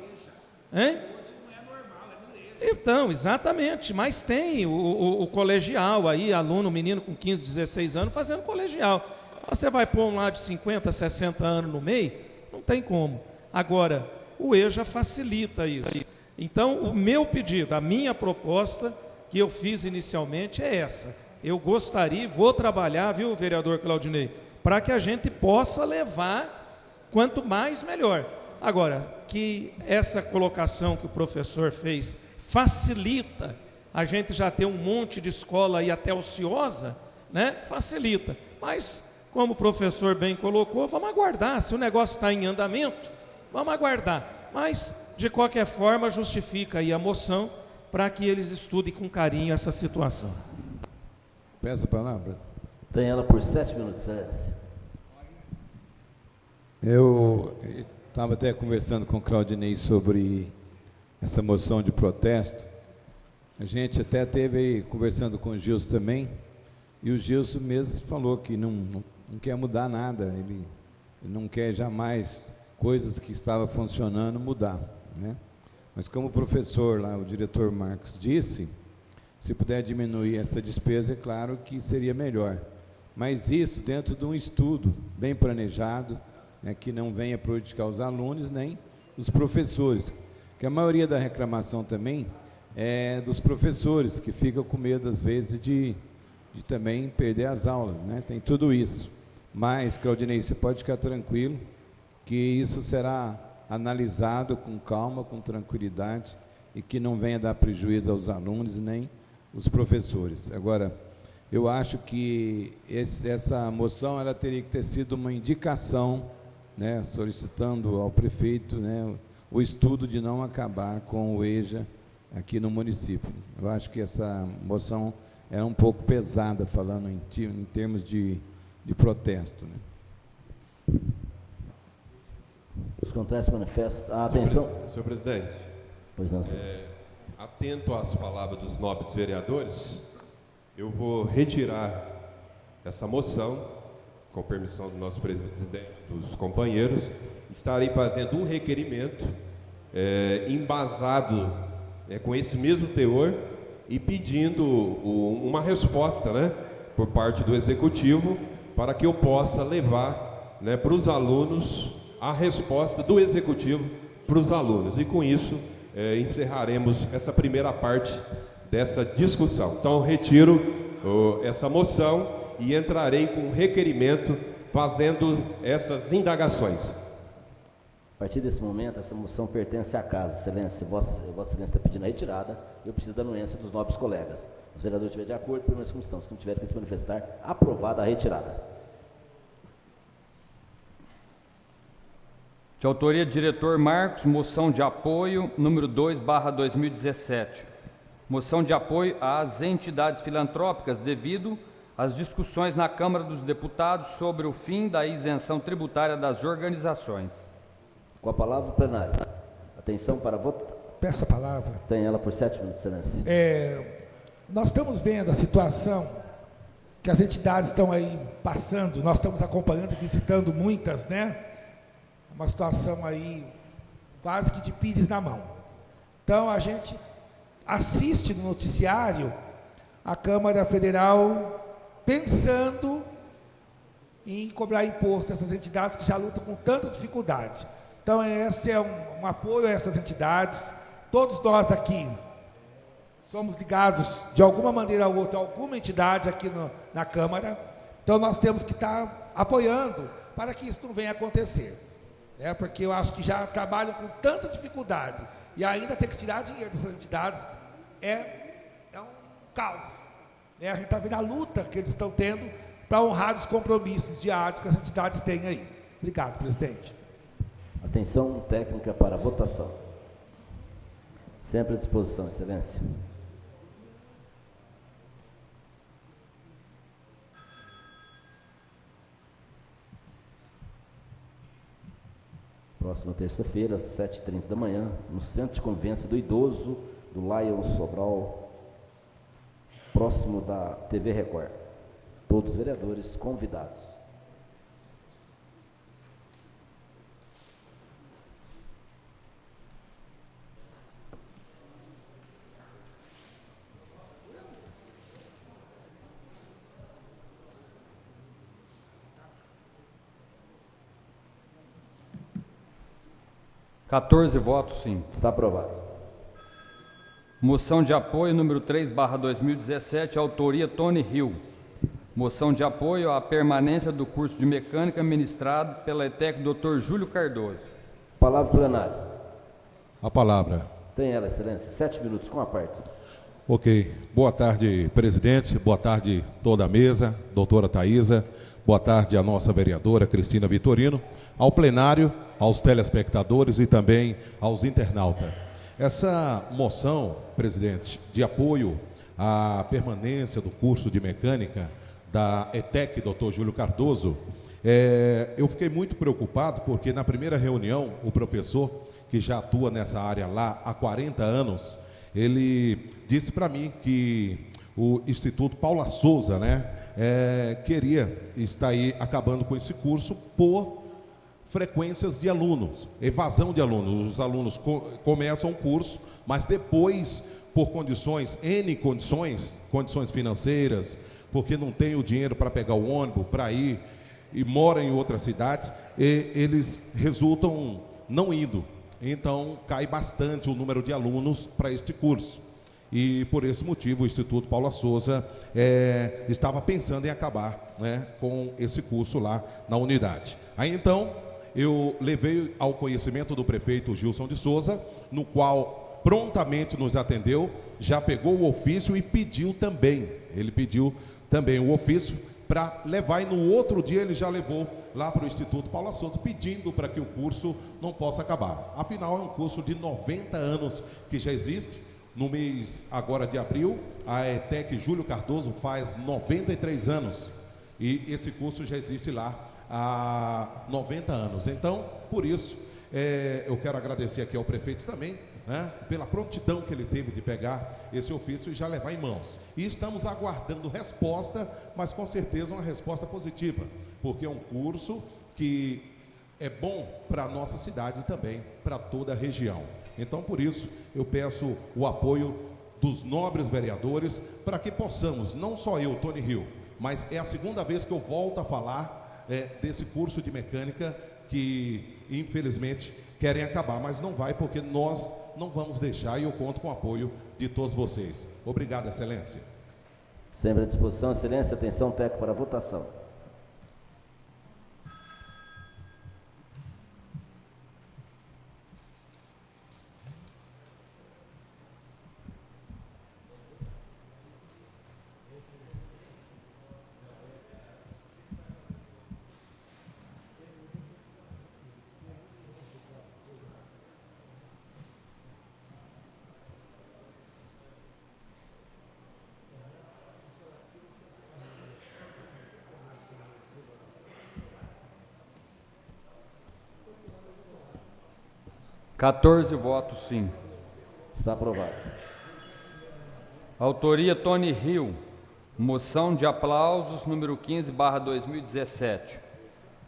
S3: Então, exatamente, mas tem o colegial aí, aluno, menino com 15, 16 anos fazendo colegial. Você vai pôr um lá de 50, 60 anos no meio? Não tem como. Agora, o EJA facilita isso. Então, o meu pedido, a minha proposta que eu fiz inicialmente é essa. Eu gostaria, vou trabalhar, viu, vereador Claudinei, para que a gente possa levar, quanto mais melhor. Agora, que essa colocação que o professor fez facilita, a gente já tem um monte de escola aí até ociosa, né? Facilita. Mas, como o professor bem colocou, vamos aguardar. Se o negócio está em andamento, vamos aguardar. Mas, de qualquer forma, justifica aí a moção para que eles estudem com carinho essa situação.
S4: Peço a palavra.
S1: Tem ela por 7 minutos, César.
S4: Eu estava até conversando com o Claudinei sobre essa moção de protesto. A gente até teve aí conversando com o Gilson também, e o Gilson mesmo falou que não quer mudar nada, ele não quer jamais coisas que estavam funcionando mudar, né? Mas como o professor lá, o diretor Marcos disse, se puder diminuir essa despesa, é claro que seria melhor. Mas isso dentro de um estudo bem planejado, né, que não venha prejudicar os alunos nem os professores. Que a maioria da reclamação também é dos professores, que ficam com medo, às vezes, de também perder as aulas, né? Tem tudo isso. Mas, Claudinei, você pode ficar tranquilo, que isso será analisado com calma, com tranquilidade, e que não venha dar prejuízo aos alunos nem os professores. Agora, eu acho que essa moção ela teria que ter sido uma indicação, né, solicitando ao prefeito, né, o estudo de não acabar com o EJA aqui no município. Eu acho que essa moção era um pouco pesada, falando em termos de protesto, né?
S1: Os contrários manifestam. Atenção.
S7: Senhor presidente,
S1: Pois não, senhor.
S7: atento às palavras dos nobres vereadores, eu vou retirar essa moção, com permissão do nosso presidente, dos companheiros. Estarei fazendo um requerimento embasado com esse mesmo teor e pedindo uma resposta, né, por parte do Executivo, para que eu possa levar, né, para os alunos a resposta do Executivo para os alunos. E com isso encerraremos essa primeira parte dessa discussão. Então, retiro essa moção e entrarei com um requerimento fazendo essas indagações.
S1: A partir desse momento, essa moção pertence à casa. Excelência, Vossa Excelência está pedindo a retirada. Eu preciso da anuência dos nobres colegas. Se os vereadores estiverem de acordo, permaneçam como estão. Se não tiverem que se manifestar, aprovada a retirada.
S2: De autoria do diretor Marcos, moção de apoio número 2/2017. Moção de apoio às entidades filantrópicas devido às discussões na Câmara dos Deputados sobre o fim da isenção tributária das organizações.
S1: Com a palavra, o plenário. Atenção para votar.
S8: Peço a palavra.
S1: Tem ela por 7 minutos, Excelência.
S8: Nós estamos vendo a situação que as entidades estão aí passando, nós estamos acompanhando e visitando muitas, né? Uma situação aí quase que de pires na mão. Então, a gente assiste no noticiário a Câmara Federal pensando em cobrar imposto dessas entidades que já lutam com tanta dificuldade. Então, esse é um apoio a essas entidades. Todos nós aqui somos ligados, de alguma maneira ou outra, a alguma entidade aqui na Câmara. Então, nós temos que estar apoiando para que isso não venha a acontecer. Porque eu acho que já trabalham com tanta dificuldade e ainda ter que tirar dinheiro dessas entidades é um caos. A gente está vendo a luta que eles estão tendo para honrar os compromissos diários que as entidades têm aí. Obrigado, presidente.
S1: Atenção técnica para votação. Sempre à disposição, Excelência. Próxima terça-feira, às 7h30 da manhã, no Centro de Convivência do Idoso, do Lion Sobral, próximo da TV Record. Todos os vereadores convidados.
S2: (14 votos, sim).
S1: Está aprovado.
S2: Moção de apoio número 3/2017, autoria Tony Hill. Moção de apoio à permanência do curso de mecânica ministrado pela ETEC Dr. Júlio Cardoso.
S1: Palavra plenário.
S9: A palavra.
S1: Tem ela, Excelência. 7 minutos com a parte.
S9: Ok. Boa tarde, presidente. Boa tarde, toda a mesa. Doutora Thaisa. Boa tarde à nossa vereadora Cristina Vitorino. Ao plenário, aos telespectadores e também aos internautas. Essa moção, presidente, de apoio à permanência do curso de mecânica da ETEC Dr. Júlio Cardoso, eu fiquei muito preocupado porque na primeira reunião, o professor, que já atua nessa área lá há 40 anos, ele disse para mim que o Instituto Paula Souza, queria estar aí acabando com esse curso por frequências de alunos, evasão de alunos. Os alunos começam o curso, mas depois, por condições financeiras, porque não tem o dinheiro para pegar o ônibus, para ir, e moram em outras cidades, eles resultam não indo. Então, cai bastante o número de alunos para este curso. E, por esse motivo, o Instituto Paula Souza estava pensando em acabar com esse curso lá na unidade. Aí, então, eu levei ao conhecimento do prefeito Gilson de Souza, no qual prontamente nos atendeu, já pegou o ofício e pediu também. Ele pediu também o ofício para levar, e no outro dia ele já levou lá para o Instituto Paula Souza, pedindo para que o curso não possa acabar. Afinal, é um curso de 90 anos que já existe. No mês agora de abril, a ETEC Júlio Cardoso faz 93 anos e esse curso já existe lá há 90 anos. Então, por isso, eu quero agradecer aqui ao prefeito também, né, pela prontidão que ele teve de pegar esse ofício e já levar em mãos. E estamos aguardando resposta, mas com certeza uma resposta positiva, porque é um curso que é bom para a nossa cidade e também para toda a região. Então, por isso, eu peço o apoio dos nobres vereadores para que possamos, não só eu, Tony Hill, mas é a segunda vez que eu volto a falar desse curso de mecânica que, infelizmente, querem acabar, mas não vai, porque nós não vamos deixar e eu conto com o apoio de todos vocês. Obrigado, Excelência.
S1: Sempre à disposição, Excelência. Atenção técnica para a votação.
S2: (14 votos sim).
S1: Está aprovado.
S2: Autoria Tony Hill. Moção de aplausos número 15/2017.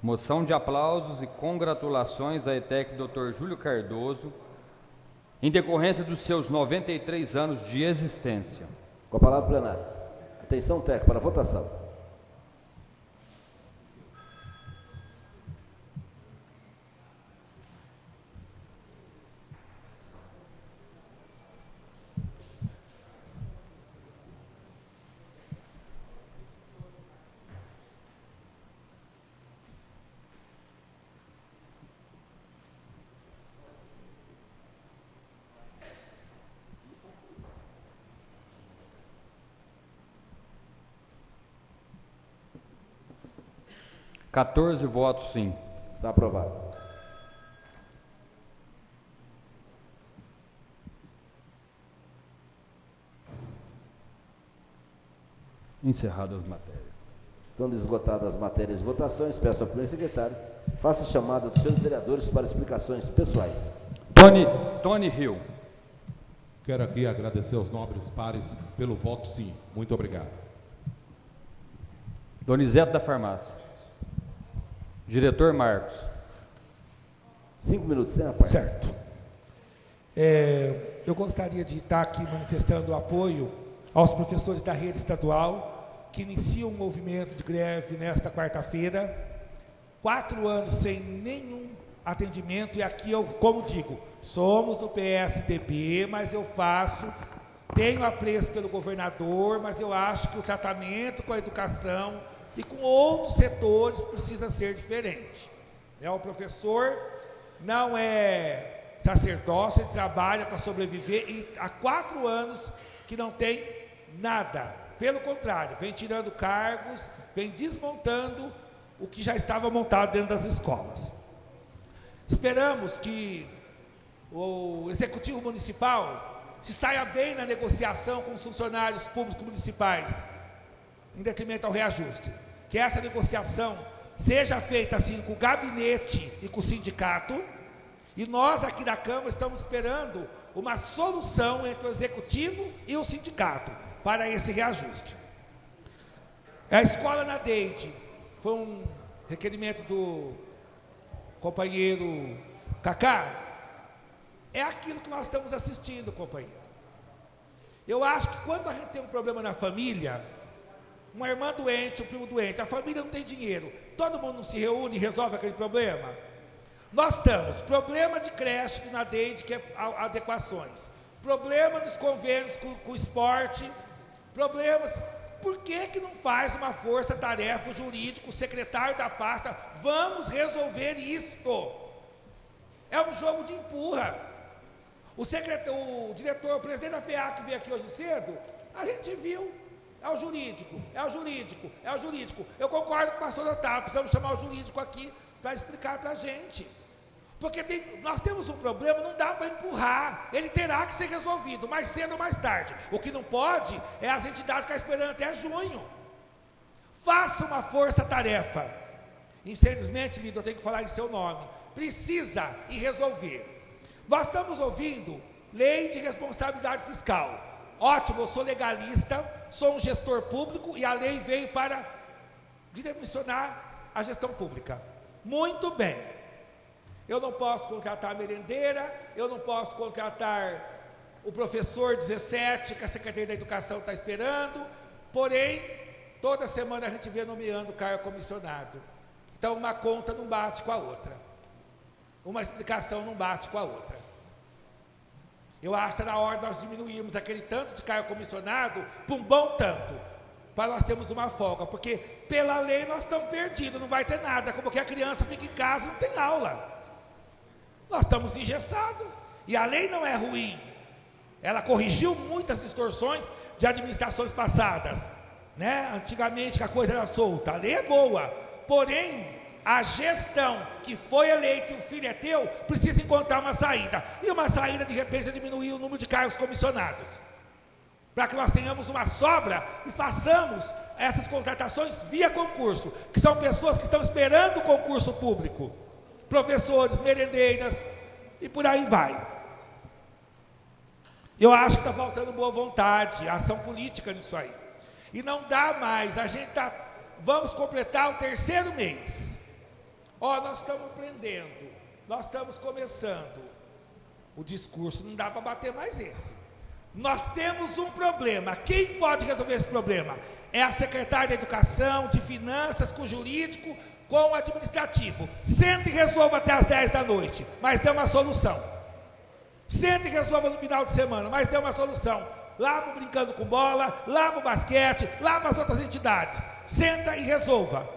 S2: Moção de aplausos e congratulações à ETEC Dr. Júlio Cardoso, em decorrência dos seus 93 anos de existência.
S1: Com a palavra plenária. Atenção técnica para a votação.
S2: (14 votos sim).
S1: Está aprovado.
S2: Encerradas as matérias.
S1: Estando esgotadas as matérias e votações, peço ao primeiro secretário, faça a chamada dos seus vereadores para explicações pessoais.
S2: Tony Hill.
S9: Quero aqui agradecer aos nobres pares pelo voto sim. Muito obrigado.
S2: Donizete da Farmácia. Diretor Marcos.
S1: 5 minutos, sem a parte.
S8: Certo. Eu gostaria de estar aqui manifestando apoio aos professores da rede estadual que iniciam um movimento de greve nesta quarta-feira. 4 anos sem nenhum atendimento e aqui eu, como digo, somos do PSDB, mas eu tenho apreço pelo governador, mas eu acho que o tratamento com a educação e com outros setores precisa ser diferente. O professor não é sacerdócio, ele trabalha para sobreviver e há 4 anos que não tem nada. Pelo contrário, vem tirando cargos, vem desmontando o que já estava montado dentro das escolas. Esperamos que o Executivo Municipal se saia bem na negociação com os funcionários públicos municipais, em detrimento ao reajuste. Que essa negociação seja feita assim com o gabinete e com o sindicato, e nós aqui da Câmara estamos esperando uma solução entre o Executivo e o sindicato para esse reajuste. A escola na Deide foi um requerimento do companheiro Cacá, é aquilo que nós estamos assistindo, companheiro. Eu acho que quando a gente tem um problema na família, uma irmã doente, um primo doente, a família não tem dinheiro, todo mundo não se reúne e resolve aquele problema. Nós estamos, problema de creche na Deide, que é adequações, problema dos convênios com o esporte, problemas. Por que não faz uma força-tarefa jurídica, o secretário da pasta, vamos resolver isto? É um jogo de empurra. O diretor, o presidente da FEA que veio aqui hoje cedo, a gente viu, é o jurídico. Eu concordo com o pastor Otávio, precisamos chamar o jurídico aqui para explicar para a gente. Porque nós temos um problema, não dá para empurrar, ele terá que ser resolvido, mais cedo ou mais tarde. O que não pode é as entidades ficar esperando até junho. Faça uma força-tarefa. Infelizmente, Lindo, eu tenho que falar em seu nome. Precisa ir resolver. Nós estamos ouvindo lei de responsabilidade fiscal. Ótimo, eu sou legalista, sou um gestor público e a lei veio para dimensionar a gestão pública. Muito bem. Eu não posso contratar a merendeira, eu não posso contratar o professor 17 que a Secretaria da Educação está esperando, porém, toda semana a gente vê nomeando cargo comissionado. Então, uma conta não bate com a outra. Uma explicação não bate com a outra. Eu acho que está na hora de nós diminuirmos aquele tanto de cargo comissionado para um bom tanto, para nós termos uma folga, porque pela lei nós estamos perdidos, não vai ter nada, como que a criança fica em casa e não tem aula. Nós estamos engessados, e a lei não é ruim, ela corrigiu muitas distorções de administrações passadas, né? Antigamente que a coisa era solta, a lei é boa, porém, a gestão que foi eleita e o filho é teu, precisa encontrar uma saída, e uma saída de repente é diminuir o número de cargos comissionados, para que nós tenhamos uma sobra e façamos essas contratações via concurso, que são pessoas que estão esperando o concurso público, professores, merendeiras, e por aí vai. Eu acho que está faltando boa vontade, ação política nisso aí, e não dá mais, vamos completar o 3º mês, nós estamos aprendendo, nós estamos começando, o discurso não dá para bater mais esse. Nós temos um problema, quem pode resolver esse problema? É a secretária da Educação, de Finanças, com o jurídico, com o administrativo. Sente e resolva até as 10 da noite, mas dê uma solução. Sente e resolva no final de semana, mas dê uma solução. Lá para o Brincando com Bola, lá para o basquete, lá para as outras entidades. Senta e resolva.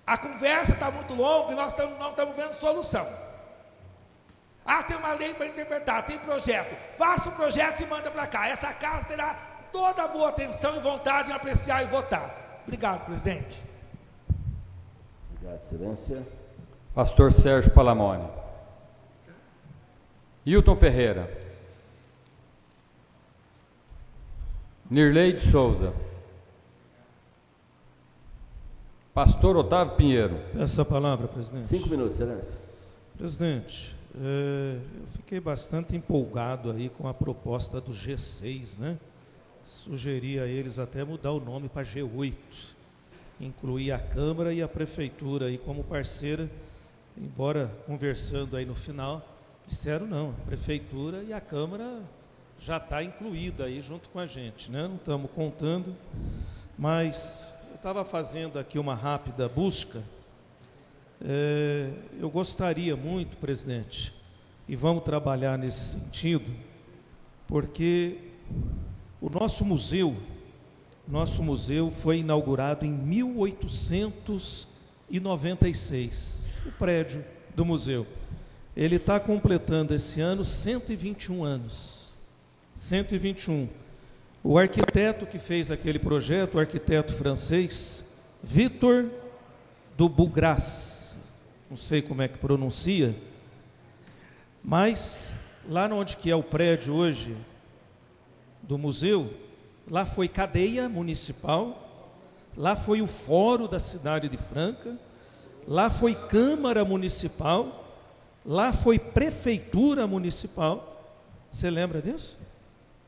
S8: A conversa está muito longa e nós não estamos vendo solução. Tem uma lei para interpretar, tem projeto. Faça o projeto e manda para cá. Essa casa terá toda a boa atenção e vontade em apreciar e votar. Obrigado, presidente.
S1: Obrigado, excelência.
S2: Pastor Sérgio Palamone. Hilton Ferreira. Nirlei de Souza. Pastor Otávio Pinheiro.
S3: Essa palavra, presidente.
S1: 5 minutos, excelência.
S3: Presidente, eu fiquei bastante empolgado aí com a proposta do G6, né? Sugeri a eles até mudar o nome para G8, incluir a Câmara e a Prefeitura aí como parceira, embora conversando aí no final, disseram não, a Prefeitura e a Câmara já está incluída aí junto com a gente, né? Não estamos contando, mas eu estava fazendo aqui uma rápida busca. Eu gostaria muito, presidente, e vamos trabalhar nesse sentido, porque o nosso museu foi inaugurado em 1896, o prédio do museu. Ele está completando esse ano 121 anos. 121. O arquiteto que fez aquele projeto, o arquiteto francês, Victor Dubugras, não sei como é que pronuncia, mas lá onde que é o prédio hoje do museu, lá foi cadeia municipal, lá foi o fórum da cidade de Franca, lá foi Câmara Municipal, lá foi Prefeitura Municipal. Você lembra disso?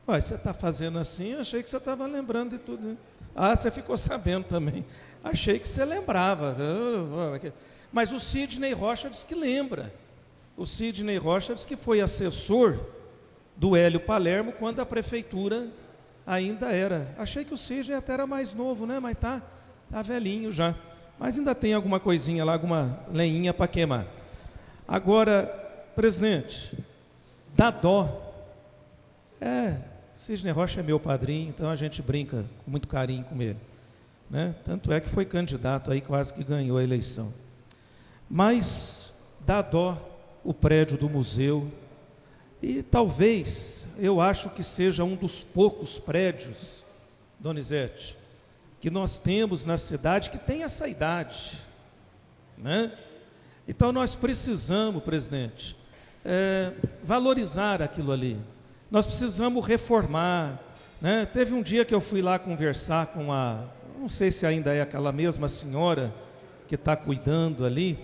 S3: Você está fazendo assim, eu achei que você estava lembrando de tudo, né? Você ficou sabendo também. Achei que você lembrava. Mas o Sidney Rocha diz que lembra. O Sidney Rocha diz que foi assessor do Hélio Palermo quando a prefeitura ainda era. Achei que o Sidney até era mais novo, né? Mas tá velhinho já. Mas ainda tem alguma coisinha lá, alguma lenhinha para queimar. Agora, presidente, dá dó. Sidney Rocha é meu padrinho, então a gente brinca com muito carinho com ele, né? Tanto é que foi candidato aí, quase que ganhou a eleição. Mas dá dó o prédio do museu, e talvez, eu acho que seja um dos poucos prédios, Donizete, que nós temos na cidade que tem essa idade, né? Então nós precisamos, presidente, valorizar aquilo ali. Nós precisamos reformar, né? Teve um dia que eu fui lá conversar com não sei se ainda é aquela mesma senhora que está cuidando ali,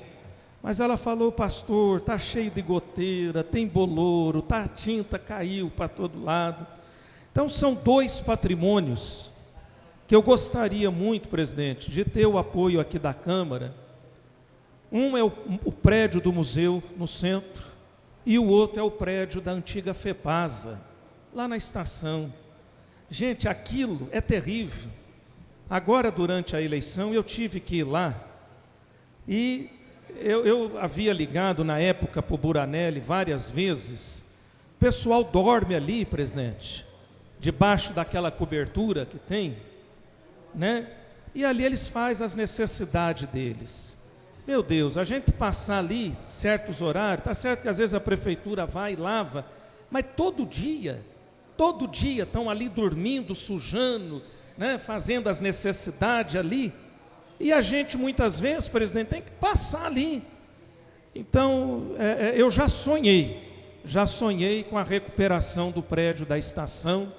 S3: mas ela falou: pastor, está cheio de goteira, tem bolouro, a tinta caiu para todo lado. Então são 2 patrimônios que eu gostaria muito, presidente, de ter o apoio aqui da Câmara. Um é o prédio do museu no centro, e o outro é o prédio da antiga FEPASA, lá na estação. Gente, aquilo é terrível. Agora, durante a eleição, eu tive que ir lá, e eu havia ligado na época para o Buranelli várias vezes. O pessoal dorme ali, presidente, debaixo daquela cobertura que tem, né? E ali eles fazem as necessidades deles. Meu Deus, a gente passar ali certos horários, está certo que às vezes a prefeitura vai e lava, mas todo dia estão ali dormindo, sujando, né, fazendo as necessidades ali, e a gente muitas vezes, presidente, tem que passar ali. Então, eu já sonhei com a recuperação do prédio da estação,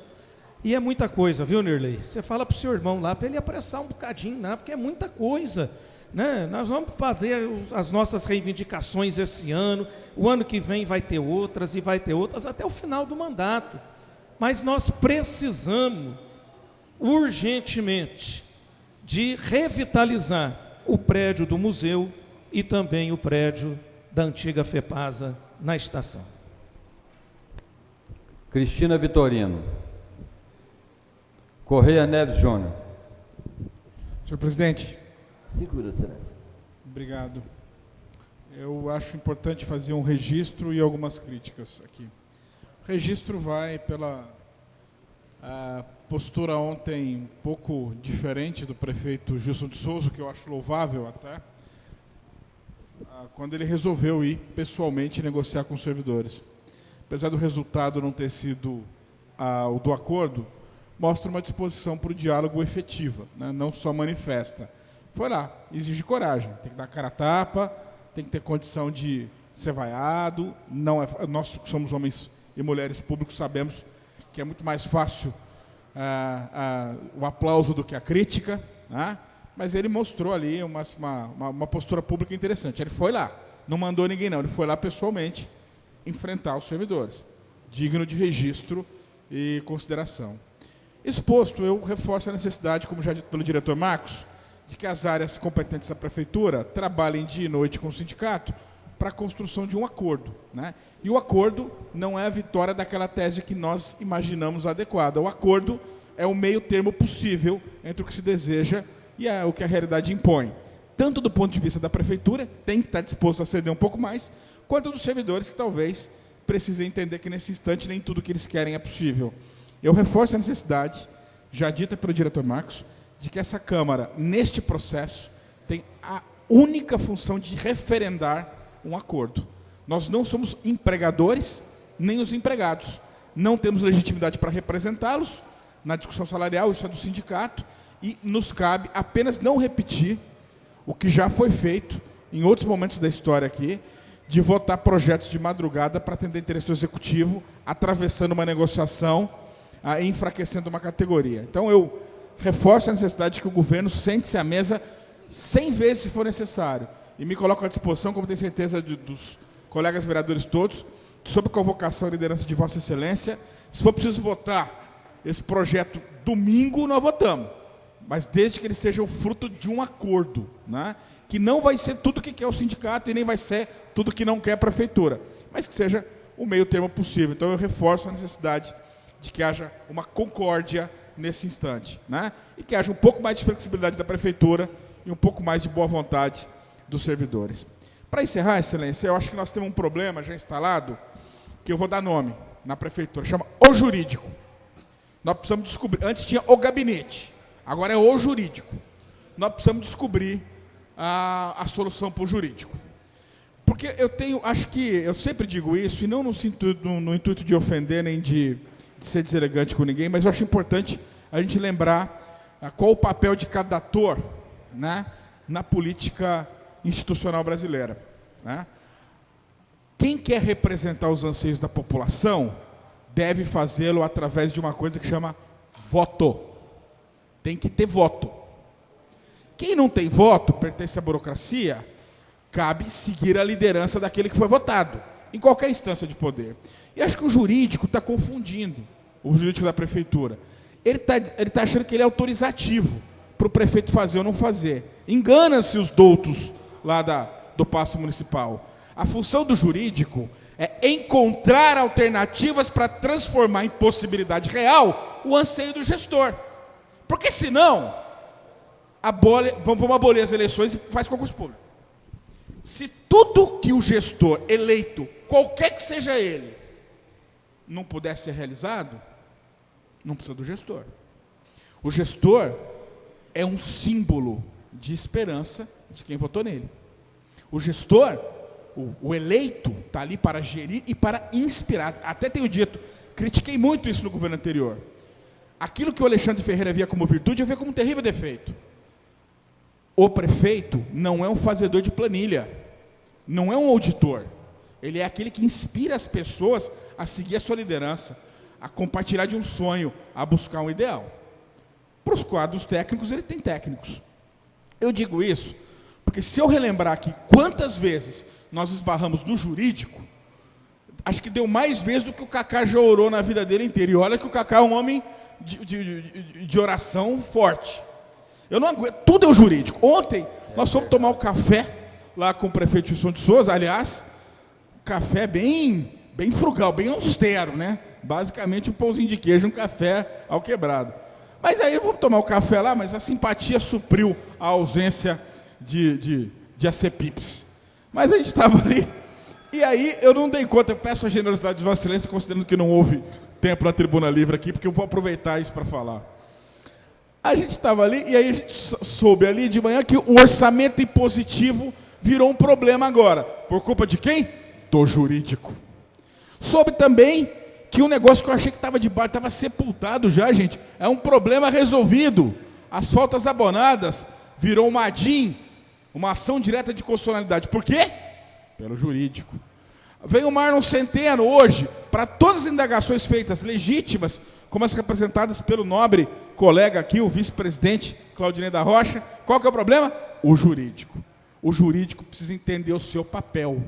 S3: e é muita coisa, viu, Nirley? Você fala para o seu irmão lá, para ele apressar um bocadinho lá, porque é muita coisa, né? Nós vamos fazer as nossas reivindicações esse ano, o ano que vem vai ter outras, e vai ter outras até o final do mandato, mas nós precisamos urgentemente de revitalizar o prédio do museu e também o prédio da antiga FEPASA na estação.
S2: Cristina Vitorino. Correia Neves Júnior.
S6: Senhor presidente.
S1: 5 minutos, excelência.
S6: Obrigado. Eu acho importante fazer um registro e algumas críticas aqui. O registro vai pela postura ontem um pouco diferente do prefeito Gilson de Souza, que eu acho louvável até, quando ele resolveu ir pessoalmente negociar com os servidores. Apesar do resultado não ter sido o do acordo, mostra uma disposição para o diálogo efetiva, né? Não só manifesta. Foi lá, exige coragem, tem que dar cara a tapa, tem que ter condição de ser vaiado. Nós que somos homens e mulheres públicos sabemos que é muito mais fácil o aplauso do que a crítica, né? Mas ele mostrou ali uma postura pública interessante. Ele foi lá, não mandou ninguém não, ele foi lá pessoalmente enfrentar os servidores, digno de registro e consideração. Exposto, eu reforço a necessidade, como já dito pelo diretor Marcos, de que as áreas competentes da prefeitura trabalhem dia e noite com o sindicato para a construção de um acordo, né? E o acordo não é a vitória daquela tese que nós imaginamos adequada. O acordo é o meio termo possível entre o que se deseja e o que a realidade impõe. Tanto do ponto de vista da prefeitura, tem que estar disposto a ceder um pouco mais, quanto dos servidores que talvez precisem entender que nesse instante nem tudo que eles querem é possível. Eu reforço a necessidade, já dita pelo diretor Marcos, de que essa Câmara, neste processo, tem a única função de referendar um acordo. Nós não somos empregadores, nem os empregados. Não temos legitimidade para representá-los na discussão salarial, isso é do sindicato, e nos cabe apenas não repetir o que já foi feito em outros momentos da história aqui, de votar projetos de madrugada para atender interesse do executivo, atravessando uma negociação, enfraquecendo uma categoria. Então eu reforço a necessidade de que o governo sente-se à mesa 100 vezes se for necessário, e me coloco à disposição, como tenho certeza dos colegas vereadores todos, sob convocação e liderança de Vossa Excelência. Se for preciso votar esse projeto domingo, nós votamos, mas desde que ele seja o fruto de um acordo, né? Que não vai ser tudo que quer o sindicato e nem vai ser tudo que não quer a prefeitura, mas que seja o meio termo possível. Então eu reforço a necessidade de que haja uma concórdia nesse instante, né? E que haja um pouco mais de flexibilidade da prefeitura e um pouco mais de boa vontade dos servidores. Para encerrar, Excelência, eu acho que nós temos um problema já instalado, que eu vou dar nome na prefeitura, chama o jurídico. Nós precisamos descobrir, antes tinha o gabinete, agora é o jurídico. Nós precisamos descobrir a solução para o jurídico. Porque acho que, eu sempre digo isso, e não no intuito de ofender, nem de ser deselegante com ninguém, mas eu acho importante a gente lembrar qual o papel de cada ator, né, na política institucional brasileira. né? Quem quer representar os anseios da população deve fazê-lo através de uma coisa que chama voto. Tem que ter voto. Quem não tem voto, pertence à burocracia, cabe seguir a liderança daquele que foi votado, em qualquer instância de poder. E acho que o jurídico está confundindo, o jurídico da prefeitura. Ele tá achando que ele é autorizativo para o prefeito fazer ou não fazer. Engana-se os doutos lá do Paço Municipal. A função do jurídico é encontrar alternativas para transformar em possibilidade real o anseio do gestor. Porque senão, vamos abolir as eleições e faz concurso público. Se tudo que o gestor eleito, qualquer que seja ele, não puder ser realizado, não precisa do gestor. O gestor é um símbolo de esperança de quem votou nele. O gestor, o eleito, está ali para gerir e para inspirar. Até tenho dito, critiquei muito isso no governo anterior. Aquilo que o Alexandre Ferreira via como virtude, eu via como um terrível defeito. O prefeito não é um fazedor de planilha, não é um auditor. Ele é aquele que inspira as pessoas a seguir a sua liderança, a compartilhar de um sonho, a buscar um ideal. Para os quadros técnicos, ele tem técnicos. Eu digo isso porque se eu relembrar aqui quantas vezes nós esbarramos no jurídico, acho que deu mais vezes do que o Kaká já orou na vida dele inteira. E olha que o Kaká é um homem de oração forte. Eu não aguento, tudo é o jurídico. Ontem nós fomos tomar o café lá com o prefeito Wilson de Souza, aliás, café bem frugal, bem austero, né? Basicamente um pãozinho de queijo, um café ao quebrado. Mas aí vamos tomar o café lá, mas a simpatia supriu a ausência de ACPIPs. Mas a gente estava ali, e aí eu não dei conta, eu peço a generosidade de Vossa Excelência, considerando que não houve tempo na tribuna livre aqui, porque eu vou aproveitar isso para falar. A gente estava ali, e aí a gente soube ali de manhã que o orçamento impositivo virou um problema agora. Por culpa de quem? Do jurídico. Soube também que um negócio que eu achei que estava debaixo, estava sepultado já, gente, é um problema resolvido. As faltas abonadas virou uma ADIM, uma ação direta de constitucionalidade. Por quê? Pelo jurídico. Veio o Marlon Centeno hoje, para todas as indagações feitas legítimas, como as representadas pelo nobre colega aqui, o vice-presidente Claudinei da Rocha. Qual que é o problema? O jurídico. O jurídico precisa entender o seu papel.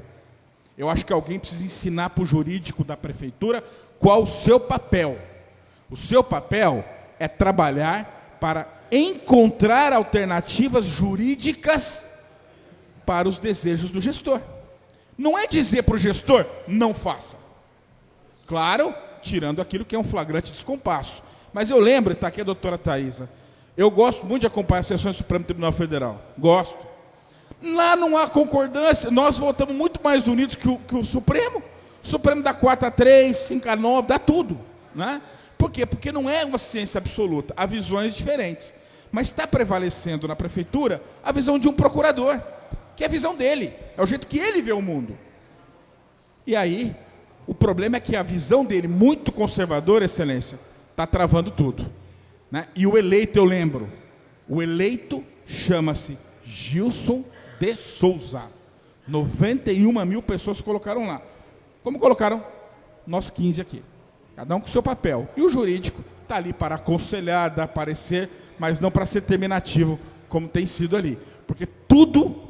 S6: Eu acho que alguém precisa ensinar para o jurídico da prefeitura qual o seu papel. O seu papel é trabalhar para encontrar alternativas jurídicas para os desejos do gestor. Não é dizer para o gestor, não faça. Claro, tirando aquilo que é um flagrante descompasso. Mas eu lembro, está aqui a doutora Thaisa, eu gosto muito de acompanhar as sessões do Supremo Tribunal Federal. Gosto. Lá não há concordância, nós votamos muito mais unidos que o Supremo. O Supremo dá 4-3, 5-9, dá tudo. Né? Por quê? Porque não é uma ciência absoluta, há visões diferentes. Mas está prevalecendo na prefeitura a visão de um procurador, que é a visão dele, é o jeito que ele vê o mundo. E aí, o problema é que a visão dele, muito conservadora, Excelência, está travando tudo. Né? E o eleito, eu lembro, o eleito chama-se Gilson de Souza. 91 mil pessoas colocaram lá. Como colocaram? Nós 15 aqui. Cada um com o seu papel. E o jurídico está ali para aconselhar, dar parecer, mas não para ser terminativo, como tem sido ali. Porque tudo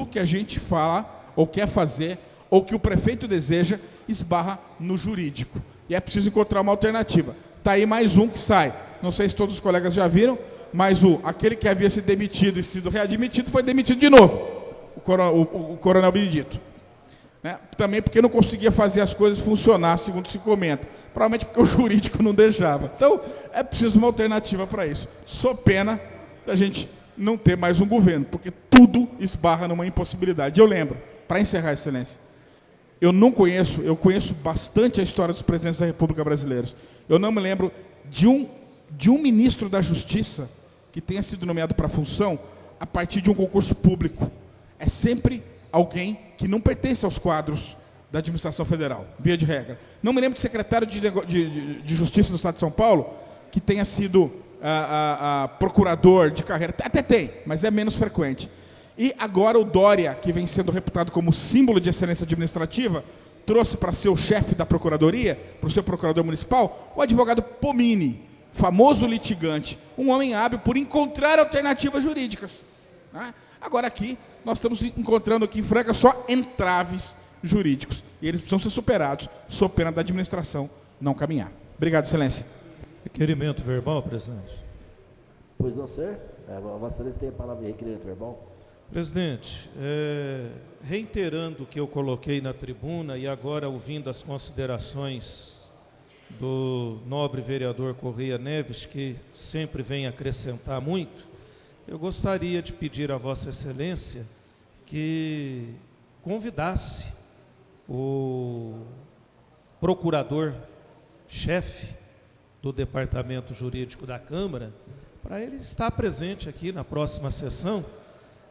S6: que a gente fala, ou quer fazer, ou que o prefeito deseja, esbarra no jurídico. E é preciso encontrar uma alternativa. Está aí mais um que sai. Não sei se todos os colegas já viram, mas aquele que havia sido demitido e sido readmitido foi demitido de novo, o coronel Benedito. Né? Também porque não conseguia fazer as coisas funcionar, segundo se comenta. Provavelmente porque o jurídico não deixava. Então, é preciso uma alternativa para isso. Só pena da gente não ter mais um governo, porque tudo esbarra numa impossibilidade. Eu lembro, para encerrar, Excelência, eu conheço bastante a história dos presidentes da República Brasileira. Eu não me lembro de um ministro da Justiça que tenha sido nomeado para a função a partir de um concurso público. É sempre alguém que não pertence aos quadros da administração federal, via de regra. Não me lembro de secretário de Justiça do Estado de São Paulo que tenha sido procurador de carreira. Até tem, mas é menos frequente. E agora o Dória, que vem sendo reputado como símbolo de excelência administrativa, trouxe para ser o chefe da Procuradoria, para o seu procurador municipal, o advogado Pomini, famoso litigante, um homem hábil por encontrar alternativas jurídicas. Né? Agora aqui, nós estamos encontrando aqui em Franca só entraves jurídicos, e eles precisam ser superados, sob pena da administração não caminhar. Obrigado, excelência.
S3: Requerimento verbal, presidente.
S1: Pois não, senhor? Vossa Excelência tem a palavra de requerimento verbal.
S3: Presidente, reiterando o que eu coloquei na tribuna e agora ouvindo as considerações do nobre vereador Correia Neves, que sempre vem acrescentar muito, eu gostaria de pedir a Vossa Excelência que convidasse o procurador-chefe do Departamento Jurídico da Câmara para ele estar presente aqui na próxima sessão,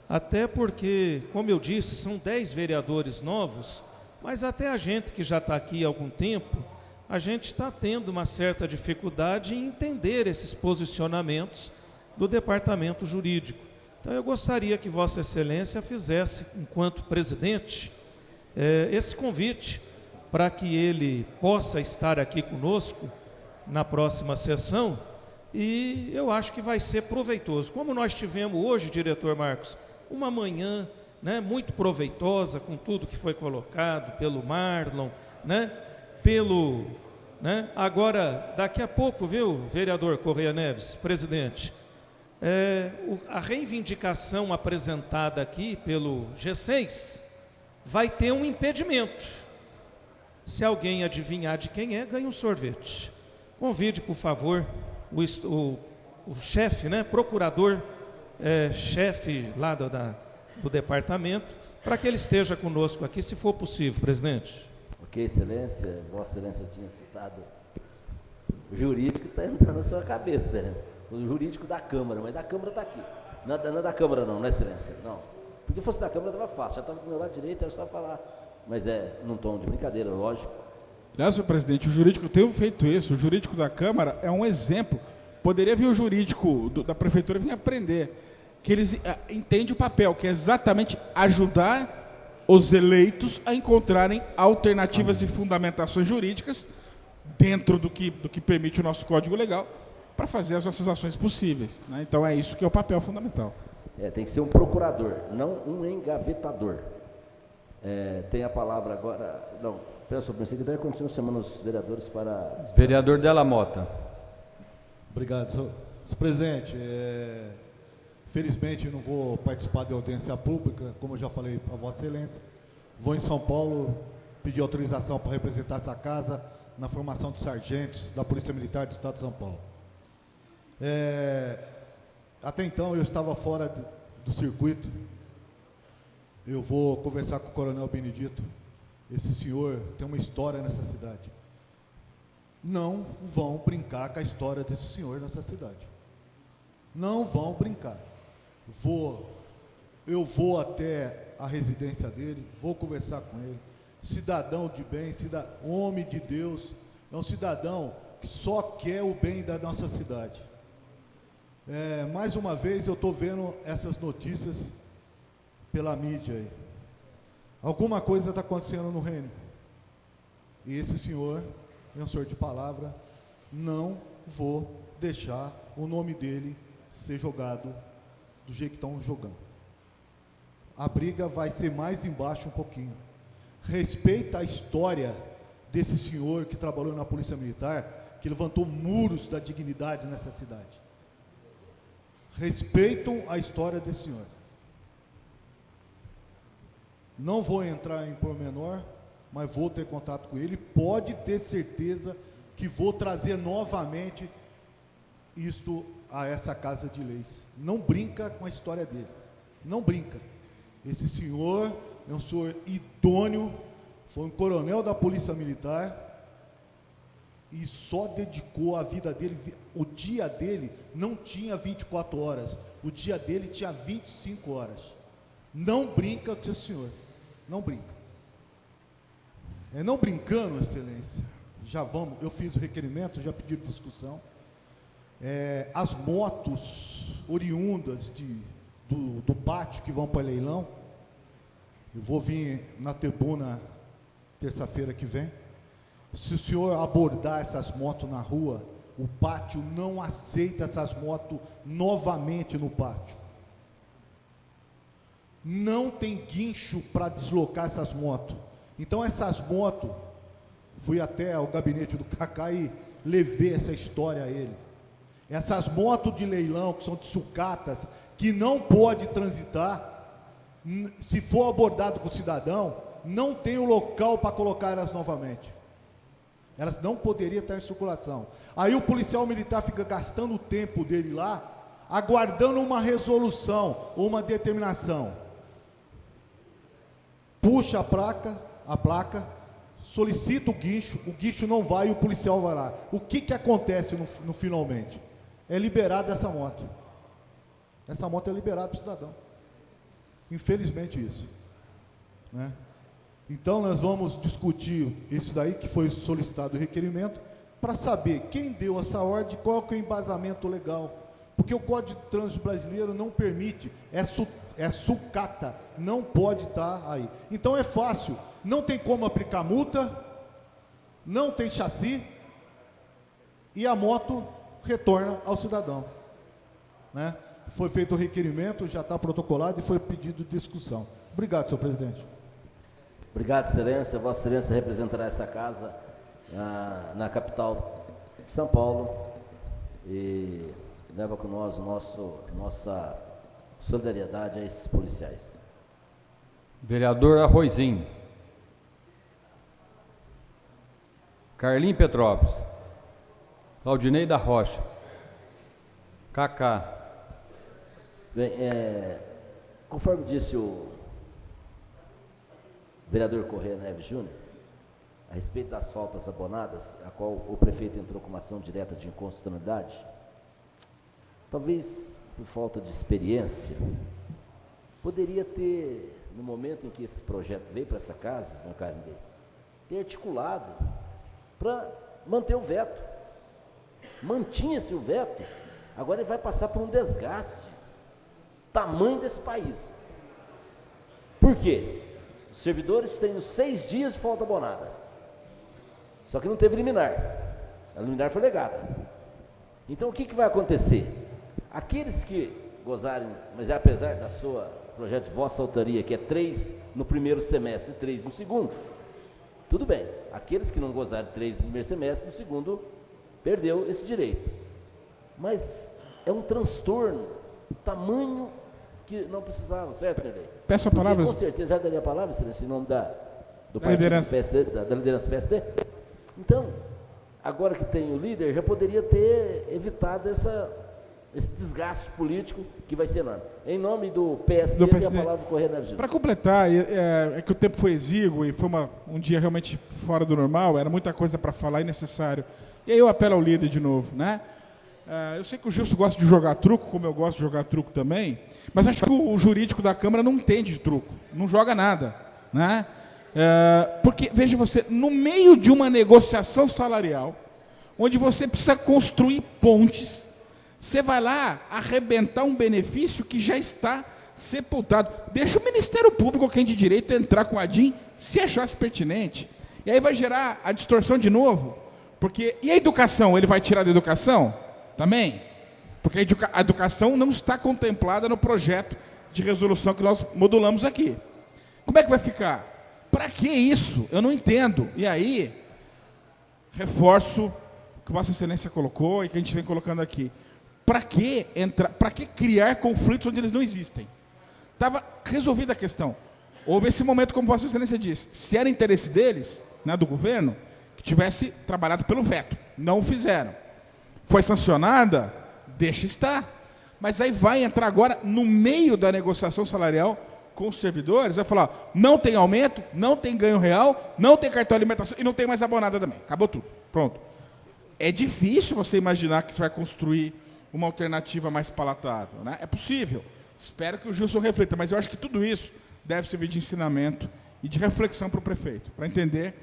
S3: até porque, como eu disse, são 10 vereadores novos, mas até a gente que já está aqui há algum tempo, a gente está tendo uma certa dificuldade em entender esses posicionamentos do Departamento Jurídico. Então eu gostaria que Vossa Excelência fizesse, enquanto presidente, esse convite para que ele possa estar aqui conosco na próxima sessão, e eu acho que vai ser proveitoso. Como nós tivemos hoje, diretor Marcos, uma manhã, né, muito proveitosa, com tudo que foi colocado pelo Marlon, né, agora, daqui a pouco, viu, vereador Correia Neves, presidente, a reivindicação apresentada aqui pelo G6 vai ter um impedimento. Se alguém adivinhar de quem é, ganha um sorvete. Convide, por favor, o chefe, né, procurador, chefe lá do departamento, para que ele esteja conosco aqui, se for possível, presidente.
S1: Ok, excelência, Vossa Excelência tinha citado o jurídico, está entrando na sua cabeça, excelência. O jurídico da Câmara, mas da Câmara está aqui. Não é da Câmara não, excelência, não. Porque fosse da Câmara estava fácil, já estava do meu lado direito, era só falar. Mas num tom de brincadeira, lógico.
S6: Aliás, senhor presidente, o jurídico teve feito isso, o jurídico da Câmara é um exemplo. Poderia vir o jurídico da Prefeitura vir aprender, que eles entendem o papel, que é exatamente ajudar os eleitos a encontrarem alternativas e fundamentações jurídicas dentro do que permite o nosso Código Legal para fazer as nossas ações possíveis. Né? Então é isso que é o papel fundamental.
S1: Tem que ser um procurador, não um engavetador. Tem a palavra agora. Não, peço ao secretário, continua chamando os vereadores para.
S2: Vereador Della Mota.
S5: Obrigado, senhor presidente. Felizmente não vou participar de audiência pública, como eu já falei para Vossa Excelência. Vou em São Paulo pedir autorização para representar essa casa na formação de sargentos da Polícia Militar do Estado de São Paulo. Até então eu estava fora do circuito. Eu vou conversar com o Coronel Benedito. Esse senhor tem uma história nessa cidade. Não vão brincar com a história desse senhor nessa cidade. Não vão brincar. Eu vou até a residência dele, vou conversar com ele. Cidadão de bem, homem de Deus, é um cidadão que só quer o bem da nossa cidade. Mais uma vez eu estou vendo essas notícias pela mídia aí. Alguma coisa está acontecendo no reino. E esse senhor, é um senhor de palavra, não vou deixar o nome dele ser jogado do jeito que estão jogando. A briga vai ser mais embaixo um pouquinho. Respeita a história desse senhor que trabalhou na Polícia Militar, que levantou muros da dignidade nessa cidade. Respeitam a história desse senhor. Não vou entrar em pormenor, mas vou ter contato com ele. Pode ter certeza que vou trazer novamente isto a essa casa de leis. Não brinca com a história dele. Não brinca. Esse senhor é um senhor idôneo, foi um coronel da Polícia Militar e só dedicou a vida dele. O dia dele não tinha 24 horas, o dia dele tinha 25 horas. Não brinca com esse senhor. Não brinca. Não brincando, excelência, eu fiz o requerimento, já pedi discussão. As motos oriundas do pátio que vão para leilão. Eu vou vir na tribuna terça-feira que vem. Se o senhor abordar essas motos na rua, o pátio não aceita essas motos novamente no pátio. Não tem guincho para deslocar essas motos. Então essas motos, fui até o gabinete do Cacá e levei essa história a ele. Essas motos de leilão, que são de sucatas, que não pode transitar, se for abordado com o cidadão, não tem o local para colocar elas novamente. Elas não poderiam estar em circulação. Aí o policial militar fica gastando o tempo dele lá, aguardando uma resolução, ou uma determinação. Puxa a placa, solicita o guincho não vai e o policial vai lá. O que acontece no finalmente? É liberado essa moto. Essa moto é liberada para o cidadão. Infelizmente isso. Né? Então nós vamos discutir isso daí que foi solicitado o requerimento, para saber quem deu essa ordem, qual que é o embasamento legal. Porque o Código de Trânsito Brasileiro não permite, é sucata, não pode estar aí. Então é fácil, não tem como aplicar multa, não tem chassi, e a moto retorna ao cidadão. Né? Foi feito o requerimento, já está protocolado e foi pedido discussão. Obrigado, senhor presidente.
S1: Obrigado, excelência. Vossa excelência representará essa casa na capital de São Paulo e leva com nós nossa solidariedade a esses policiais.
S2: Vereador Arrozinho. Carlinho Petrópolis. Claudinei da Rocha. Cacá.
S1: Bem, conforme disse o vereador Corrêa Neves Júnior, a respeito das faltas abonadas, a qual o prefeito entrou com uma ação direta de inconstitucionalidade, talvez por falta de experiência, poderia ter, no momento em que esse projeto veio para essa casa, meu caro dele, ter articulado para manter o veto. Mantinha-se o veto, agora ele vai passar por um desgaste tamanho desse país. Por quê? Os servidores têm os 6 dias de falta abonada, só que não teve liminar. A liminar foi negada. Então o que vai acontecer? Aqueles que gozarem, mas apesar da sua projeto de vossa autoria, que é 3 no primeiro semestre e 3 no segundo, tudo bem. Aqueles que não gozarem 3 no primeiro semestre, no segundo, perdeu esse direito. Mas é um transtorno, tamanho que não precisava, certo, Nerlei?
S6: Peço a palavra.
S1: Com certeza já daria a palavra, excelência, em nome do partido
S6: liderança.
S1: PSD, da liderança PSD. Então, agora que tem o líder, já poderia ter evitado esse desgaste político que vai ser enorme. Em nome do PSD, tem a palavra do Corrêa Neves Júnior.
S6: Para completar, é que o tempo foi exíguo e foi um dia realmente fora do normal, era muita coisa para falar e necessário. E aí eu apelo ao líder de novo, né? Eu sei que o Gilson gosta de jogar truco, como eu gosto de jogar truco também, mas acho que o jurídico da Câmara não entende de truco, não joga nada, né? Porque, veja você, no meio de uma negociação salarial, onde você precisa construir pontes, você vai lá arrebentar um benefício que já está sepultado. Deixa o Ministério Público, quem de direito, entrar com a DIN, se achasse pertinente. E aí vai gerar a distorção de novo. Porque, e a educação? Ele vai tirar da educação? Também. Porque a educação não está contemplada no projeto de resolução que nós modulamos aqui. Como é que vai ficar? Para que isso? Eu não entendo. E aí, reforço o que Vossa Excelência colocou e que a gente vem colocando aqui. Para que criar conflitos onde eles não existem? Estava resolvida a questão. Houve esse momento, como Vossa Excelência disse, se era interesse deles, né, do governo, que tivesse trabalhado pelo veto. Não o fizeram. Foi sancionada? Deixa estar. Mas aí vai entrar agora no meio da negociação salarial com os servidores, vai falar, não tem aumento, não tem ganho real, não tem cartão de alimentação e não tem mais abonada também. Acabou tudo. Pronto. É difícil você imaginar que você vai construir uma alternativa mais palatável, né? É possível. Espero que o Gilson reflita, mas eu acho que tudo isso deve servir de ensinamento e de reflexão para o prefeito, para entender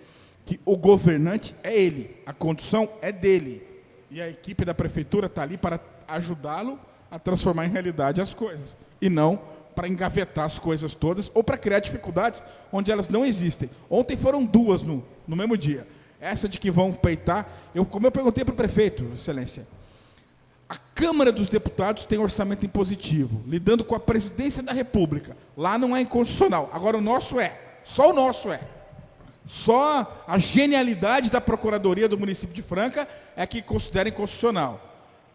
S6: que o governante é ele, a condução é dele. E a equipe da prefeitura está ali para ajudá-lo a transformar em realidade as coisas, e não para engavetar as coisas todas ou para criar dificuldades onde elas não existem. Ontem foram duas no mesmo dia. Essa de que vão peitar, como eu perguntei para o prefeito, Excelência, a Câmara dos Deputados tem orçamento impositivo, lidando com a presidência da República. Lá não é inconstitucional. Agora o nosso é. Só o nosso é. Só a genialidade da Procuradoria do município de Franca é que considera inconstitucional.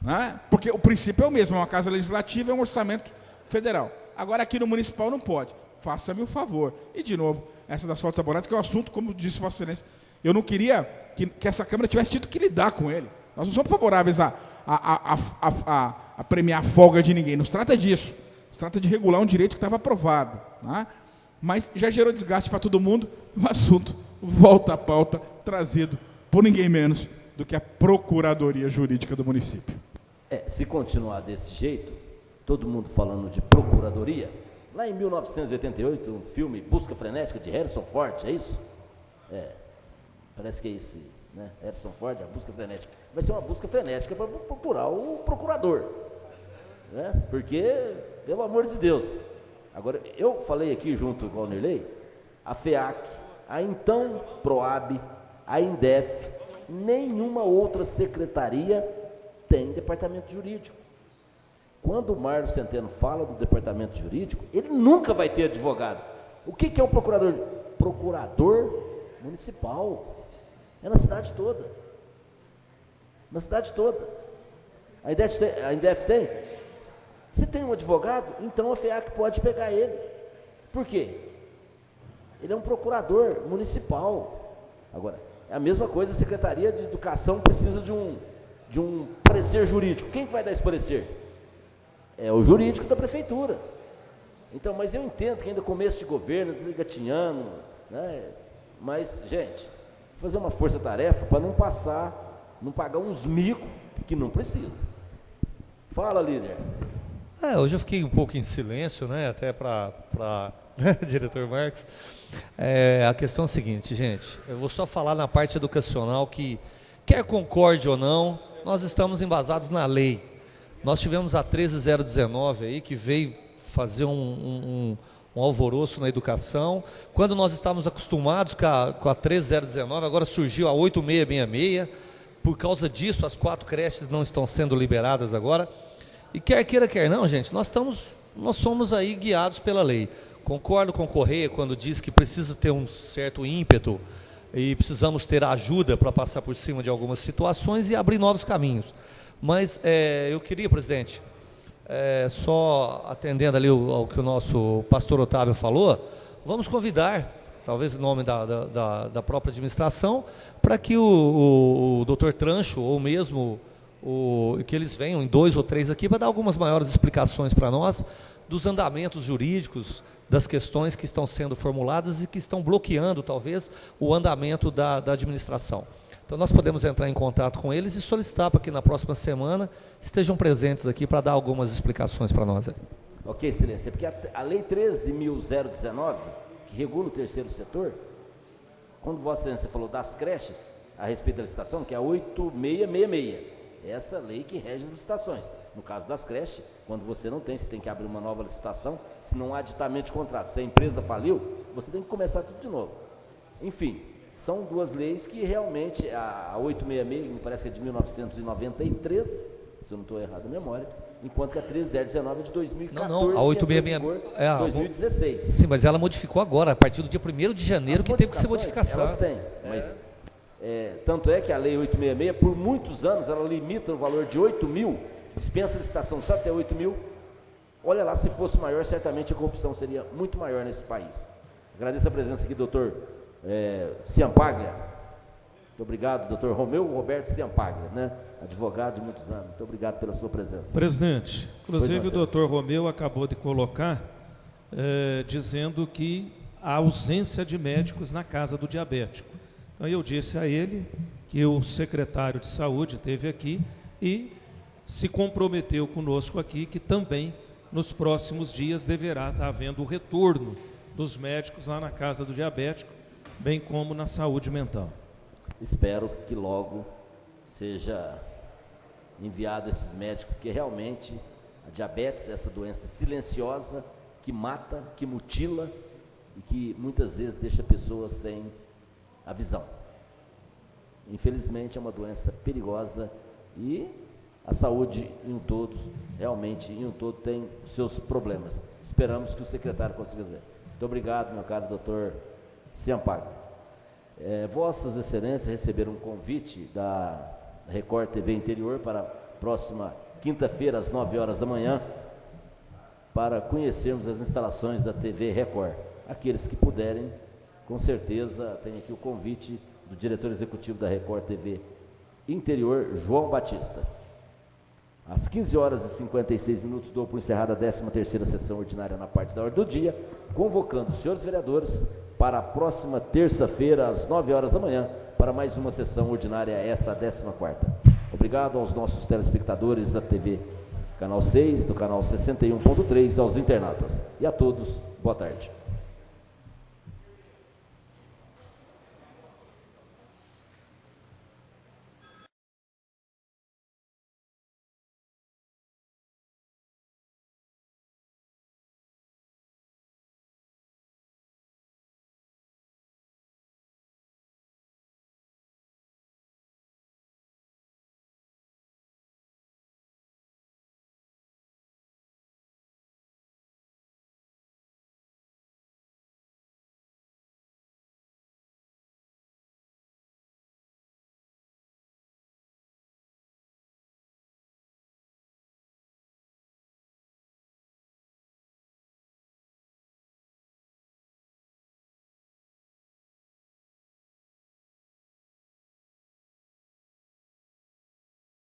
S6: Né? Porque o princípio é o mesmo, é uma casa legislativa, é um orçamento federal. Agora aqui no municipal não pode. Faça-me o favor. E de novo, essa das faltas laborais, que é um assunto, como disse Vossa Excelência, eu não queria que essa Câmara tivesse tido que lidar com ele. Nós não somos favoráveis a premiar a folga de ninguém. Não se trata disso. Se trata de regular um direito que estava aprovado. Né? Mas já gerou desgaste para todo mundo. O assunto volta à pauta, trazido por ninguém menos do que a Procuradoria Jurídica do município.
S1: Se continuar desse jeito, todo mundo falando de procuradoria, lá em 1988, um filme Busca Frenética de Harrison Ford, é isso? Parece que é esse, né? Harrison Ford, a busca frenética. Vai ser uma busca frenética para procurar o procurador, né? Porque, pelo amor de Deus. Agora, eu falei aqui junto com o Nirley, a FEAC, a então PROAB, a INDEF, nenhuma outra secretaria tem departamento jurídico. Quando o Marlos Centeno fala do departamento jurídico, ele nunca vai ter advogado. O que é o procurador? Procurador municipal. É na cidade toda. Na cidade toda. A INDEF tem? Se tem um advogado, então a FEAC pode pegar ele. Por quê? Ele é um procurador municipal. Agora, é a mesma coisa, a Secretaria de Educação precisa de um parecer jurídico. Quem vai dar esse parecer? É o jurídico da prefeitura. Então, mas eu entendo que ainda começo de governo, gatinhando, né? Mas, gente, fazer uma força-tarefa para não pagar uns micos que não precisa. Fala, líder.
S10: Hoje eu fiquei um pouco em silêncio, né? Até para diretor Marcos. A questão é a seguinte, gente, eu vou só falar na parte educacional que, quer concorde ou não, nós estamos embasados na lei. Nós tivemos a 13019 aí, que veio fazer um alvoroço na educação, quando nós estávamos acostumados com a 13019, agora surgiu a 8666, por causa disso as 4 creches não estão sendo liberadas agora, e quer queira, quer não, gente, nós somos aí guiados pela lei. Concordo com o Correia quando diz que precisa ter um certo ímpeto e precisamos ter ajuda para passar por cima de algumas situações e abrir novos caminhos. Mas eu queria, presidente, só atendendo ali ao que o nosso pastor Otávio falou, vamos convidar, talvez em nome da própria administração, para que o doutor Trancho, ou mesmo que eles venham em 2 ou 3 aqui, para dar algumas maiores explicações para nós, dos andamentos jurídicos, das questões que estão sendo formuladas e que estão bloqueando, talvez, o andamento da administração. Então, nós podemos entrar em contato com eles e solicitar para que na próxima semana estejam presentes aqui para dar algumas explicações para nós.
S1: Ok, excelência, porque a lei 13.019, que regula o terceiro setor, quando Vossa Excelência falou das creches, a respeito da licitação, que é a 8666, essa lei que rege as licitações. No caso das creches, quando você não tem, você tem que abrir uma nova licitação, se não há aditamento de contrato, se a empresa faliu, você tem que começar tudo de novo. Enfim, são 2 leis que realmente, a 866, me parece que é de 1993, se eu não estou errado na memória, enquanto que a 13019 é de 2014,
S10: não, a 866
S1: é 2016.
S10: Sim, mas ela modificou agora, a partir do dia 1º de janeiro, que teve que ser modificação.
S1: Elas têm, mas tanto é que a lei 866, por muitos anos, ela limita no valor de 8 mil, dispensa a licitação só até 8 mil. Olha lá, se fosse maior, certamente a corrupção seria muito maior nesse país. Agradeço a presença aqui, doutor Ciampaglia. Muito obrigado, doutor Romeu Roberto Ciampaglia, né? Advogado de muitos anos. Muito obrigado pela sua presença.
S3: Presidente, inclusive o doutor Romeu acabou de colocar, dizendo que há ausência de médicos na casa do diabético. Então eu disse a ele que o secretário de saúde esteve aqui e se comprometeu conosco aqui que também nos próximos dias deverá estar havendo o retorno dos médicos lá na casa do diabético, bem como na saúde mental.
S1: Espero que logo seja enviado esses médicos, porque realmente A diabetes é essa doença silenciosa que mata, que mutila e que muitas vezes deixa pessoas sem a visão. Infelizmente é uma doença perigosa e a saúde em um todo, realmente em um todo, tem os seus problemas. Esperamos que o secretário consiga ver. Muito obrigado, meu caro doutor Ciampago. Vossas Excelências receberam um convite da Record TV Interior para a próxima quinta-feira, às 9 horas da manhã, para conhecermos as instalações da TV Record. Aqueles que puderem, com certeza, tem aqui o convite do diretor executivo da Record TV Interior, João Batista. Às 15 horas e 56 minutos, dou por encerrada a 13ª sessão ordinária na parte da ordem do dia, convocando os senhores vereadores para a próxima terça-feira, às 9 horas da manhã, para mais uma sessão ordinária, essa a 14ª. Obrigado aos nossos telespectadores da TV Canal 6, do canal 61.3, aos internautas. E a todos, boa tarde.